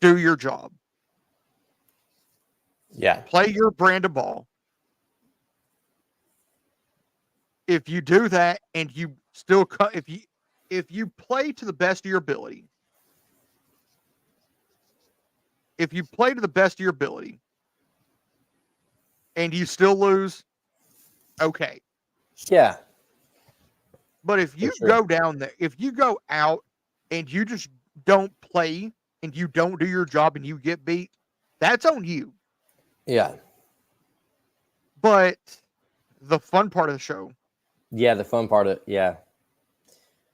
Do your job. Yeah. Play your brand of ball. If you do that and you still if you play to the best of your ability, if you play to the best of your ability and you still lose, okay. Yeah. But if you sure. go down there, if you go out and you just don't play and you don't do your job and you get beat, that's on you. Yeah. But the fun part of the show. Yeah, the fun part of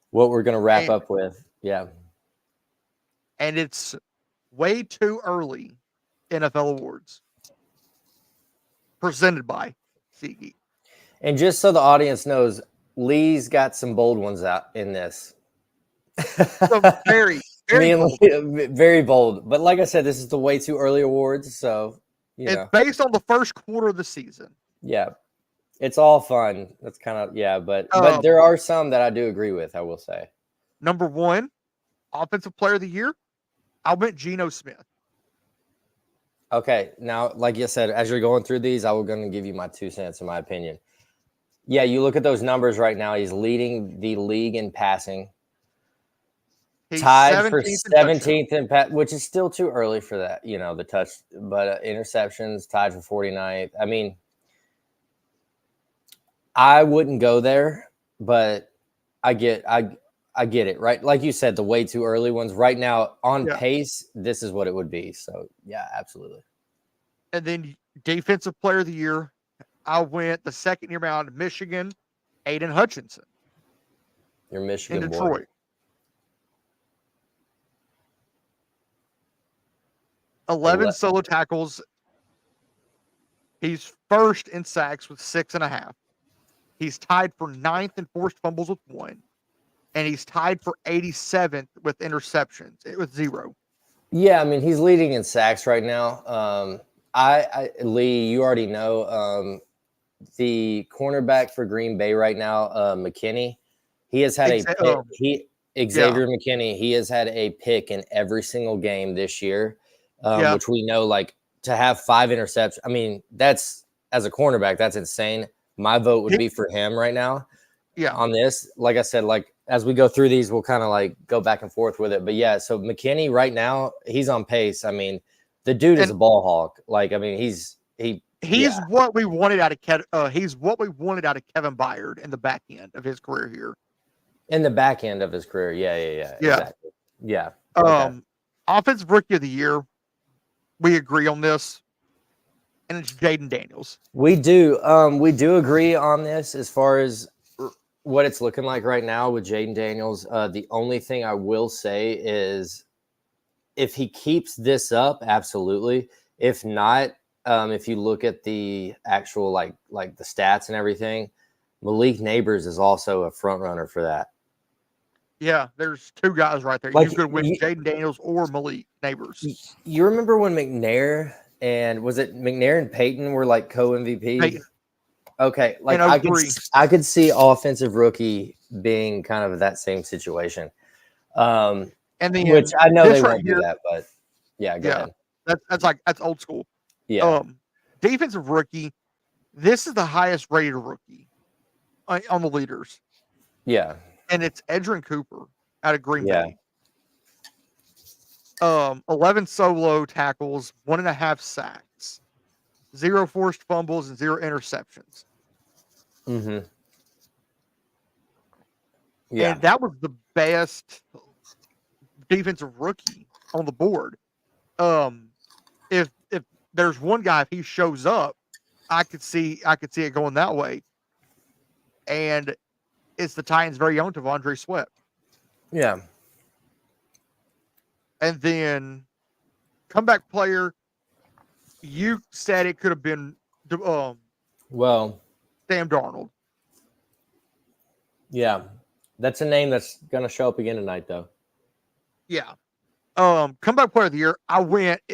what we're going to wrap up with. Yeah. And it's way too early NFL awards presented by SeatGeek. And just so the audience knows, Lee's got some bold ones out in this. So very, very bold. Very bold. But like I said, this is the way too early awards. So, it's based on the first quarter of the season. Yeah. It's all fun. That's kind of, but there are some that I do agree with, I will say. Number 1, Offensive Player of the Year, I went Geno Smith. Okay. Now, like you said, as you're going through these, I was going to give you my 2 cents in my opinion. Yeah, you look at those numbers right now. He's leading the league in passing. He's tied for 17th in pass, which is still too early for that, the touch. But interceptions, tied for 49th. I mean, I wouldn't go there, but I get it, right? Like you said, the way too early ones right now on pace, this is what it would be. So yeah, absolutely. And then Defensive Player of the Year, I went the second year round Michigan, Aiden Hutchinson. Your Michigan in Detroit. Boy. 11 solo tackles. He's first in sacks with 6.5. He's tied for 9th in forced fumbles with 1. And he's tied for 87th with interceptions with 0. Yeah, I mean, he's leading in sacks right now. Lee, you already know the cornerback for Green Bay right now, McKinney. He has had Xavier McKinney. He has had a pick in every single game this year, which we know, like, to have 5 interceptions. I mean, that's, as a cornerback, that's insane. My vote would be for him right now. Yeah. On this, like I said, like as we go through these, we'll kind of like go back and forth with it. But yeah, so McKinney right now, he's on pace. I mean, the dude is a ball hawk. Like, I mean, he's what we wanted out of he's what we wanted out of Kevin Byard in the back end of his career here. In the back end of his career, yeah, exactly. Yeah. Offensive Rookie of the Year, we agree on this, and it's Jaden Daniels. We do agree on this as far as what it's looking like right now with Jaden Daniels. The only thing I will say is if he keeps this up, absolutely. If not, if you look at the actual like the stats and everything, Malik Neighbors is also a front runner for that. Yeah, there's 2 guys right there. Like, you could win Jaden Daniels or Malik Neighbors. You remember when McNair and Peyton were like co-MVPs? Okay, like I could see offensive rookie being kind of that same situation. And then, which I know they won't do that, but yeah, go ahead. That's old school. Yeah. Defensive rookie, this is the highest rated rookie on the leaders. Yeah. And it's Edgerrin Cooper out of Green Bay. 11 solo tackles, 1.5 sacks, 0 forced fumbles, and 0 interceptions. Mm-hmm. Yeah. And that was the best defensive rookie on the board. If there's one guy, if he shows up, I could see it going that way. And it's the Titans' very own T'Vondre Sweat. Yeah. And then comeback player, you said it could have been Sam Darnold. Yeah. That's a name that's going to show up again tonight, though. Yeah. Comeback player of the year,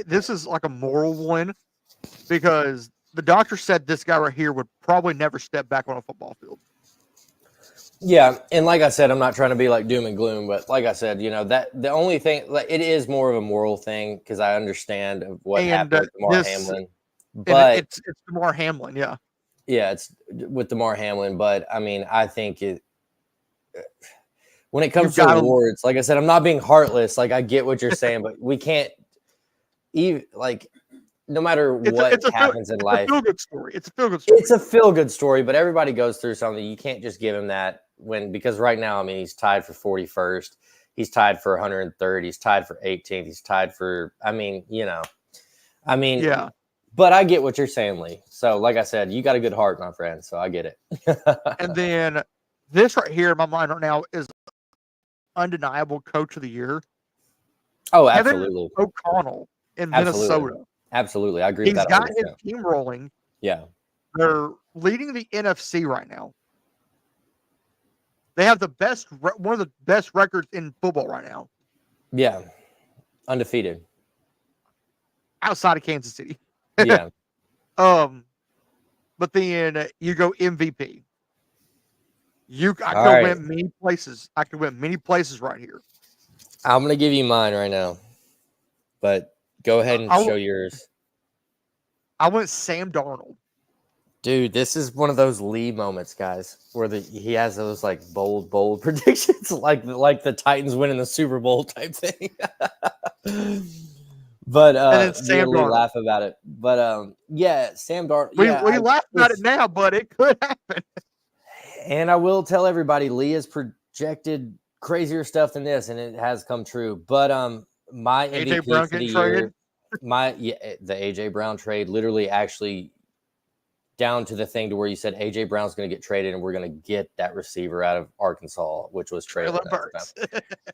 this is like a moral one because the doctor said this guy right here would probably never step back on a football field. Yeah, and like I said, I'm not trying to be like doom and gloom, but like I said, that the only thing, like, it is more of a moral thing because I understand what happened with Damar Hamlin. But it's Damar Hamlin, yeah. Yeah, it's with Damar Hamlin, but I mean, I think when it comes to awards, like I said, I'm not being heartless. Like, I get what you're saying, but we can't. like no matter It's what a happens in life, it's a feel good story. It's a feel good story. it's a feel good story. But everybody goes through something. You can't just give him that because right now, I mean, he's tied for 41st. He's tied for 103rd. He's tied for 18th. He's tied for. I mean, Yeah. But I get what you're saying, Lee. So, like I said, you got a good heart, my friend. So I get it. And then this right here in my mind right now is undeniable coach of the year. Oh, Kevin absolutely. O'Connell in Absolutely. Minnesota. Absolutely. I agree He's with that. got his 100%. team rolling. Yeah. They're leading the NFC right now. They have one of the best records in football right now. Yeah. Undefeated. Outside of Kansas City. Yeah. But then you go MVP. I could win many places. I could win many places right here. I'm going to give you mine right now. But go ahead and show yours. I went Sam Darnold. Dude, this is one of those Lee moments, guys, where he has those like bold predictions, like the Titans winning the Super Bowl type thing. But and then Sam Darnold. Laugh about it. But yeah, Sam Darnold. We laugh about it now, but it could happen. And I will tell everybody, Lee has projected crazier stuff than this, and it has come true. But my MVP for the year, the AJ Brown trade, literally actually down to the thing to where you said AJ Brown's going to get traded, and we're going to get that receiver out of Arkansas, which was traded.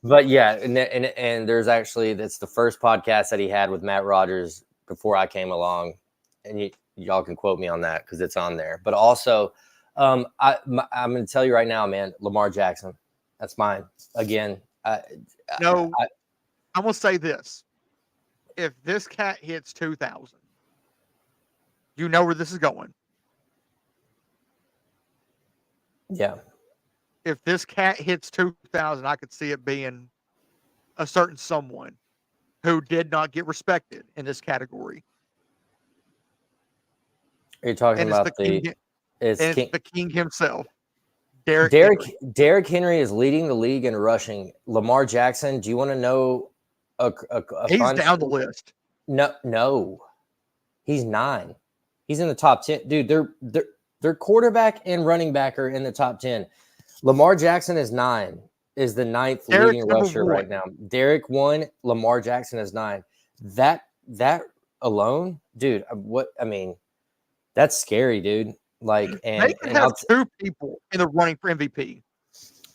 But yeah, and there's actually that's the first podcast that he had with Matt Rogers before I came along, and y'all can quote me on that because it's on there. But also, I'm going to tell you right now, man, Lamar Jackson, that's mine again. I'm going to say this: if this cat hits 2,000, you know where this is going. Yeah. If this cat hits 2,000, I could see it being a certain someone who did not get respected in this category. Are you talking about it's the king himself, Derrick Henry is leading the league in rushing. Lamar Jackson, do you want to know he's down the list? No. He's 9. He's in the top 10. Dude, their quarterback and running back are in the top 10. Lamar Jackson is 9, is the 9th leading rusher right now. Derrick 1, Lamar Jackson is 9. That alone, dude, that's scary, dude. Like, they could have 2 people in the running for MVP.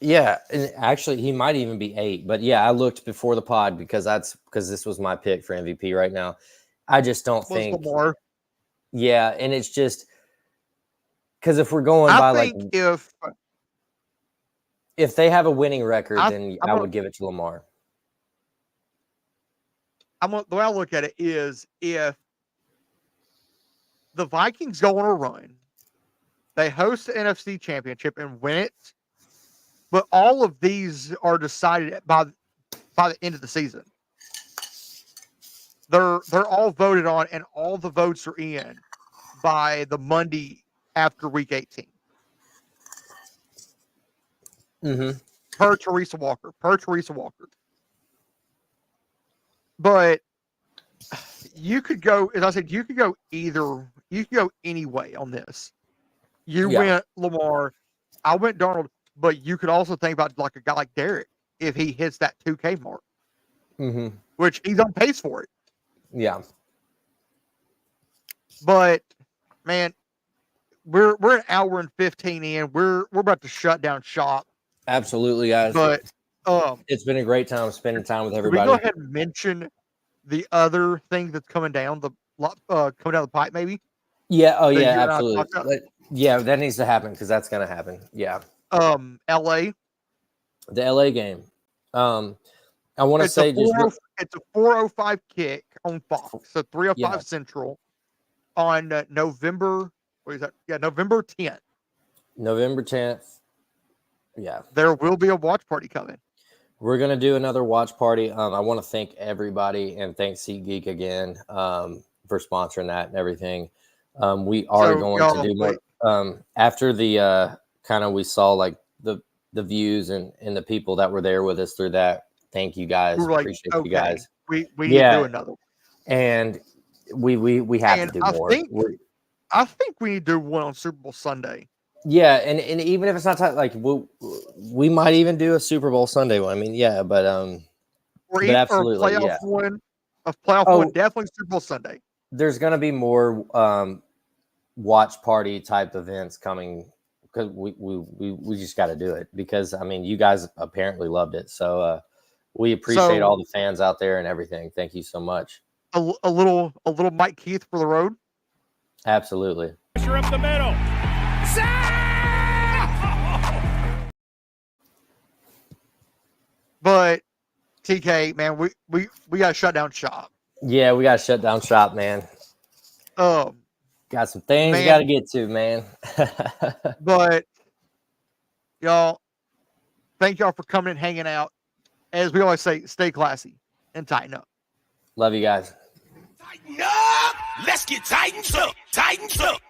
Yeah, and actually, he might even be 8. But yeah, I looked before the pod because this was my pick for MVP right now. I just don't think. Lamar. Yeah, and it's just because if we're going if they have a winning record, then I would give it to Lamar. The way I look at it is if the Vikings go on a run, they host the NFC Championship and win it, but all of these are decided by the end of the season. They're all voted on, and all the votes are in by the Monday after week 18. Mm-hmm. Per Teresa Walker. But you could go, as I said, you could go any way on this. You went Lamar, I went Darnold, but you could also think about like a guy like Derrick if he hits that 2K mark, which he's on pace for it. Yeah. But man, we're an hour and 15 in. We're about to shut down shop. Absolutely, guys. But it's been a great time spending time with everybody. Can we go ahead and mention the other thing that's coming down the pipe, maybe? Yeah. Oh, yeah. Absolutely. Yeah, that needs to happen because that's going to happen. Yeah. LA. The LA game. I want to say it's a 4:05 kick on Fox, so 3:05 Central on November. What is that? Yeah, November 10th. November 10th. Yeah. There will be a watch party coming. We're going to do another watch party. I want to thank everybody and thank SeatGeek again for sponsoring that and everything. We are going to do more. After the we saw like the views and the people that were there with us through that. Thank you guys. Appreciate you guys. We need to do another one. and we have And to do more. I think we need to do one on Super Bowl Sunday. Yeah, and even if it's not like we might even do a Super Bowl Sunday one. I mean, yeah, but absolutely, or a playoff yeah. one. A playoff one, definitely Super Bowl Sunday. There's going to be more watch party type events coming because we just got to do it because I mean you guys apparently loved it, so we appreciate all the fans out there and everything. Thank you so much. A little Mike Keith for the road. Absolutely. Pressure up the middle. But TK, man, we got to shut down shop. Yeah, we got to shut down shop, man. Got some things we got to get to, man. But y'all, thank y'all for coming and hanging out. As we always say, stay classy and tighten up. Love you guys. Tighten up. Let's get tightened up. Tightened up.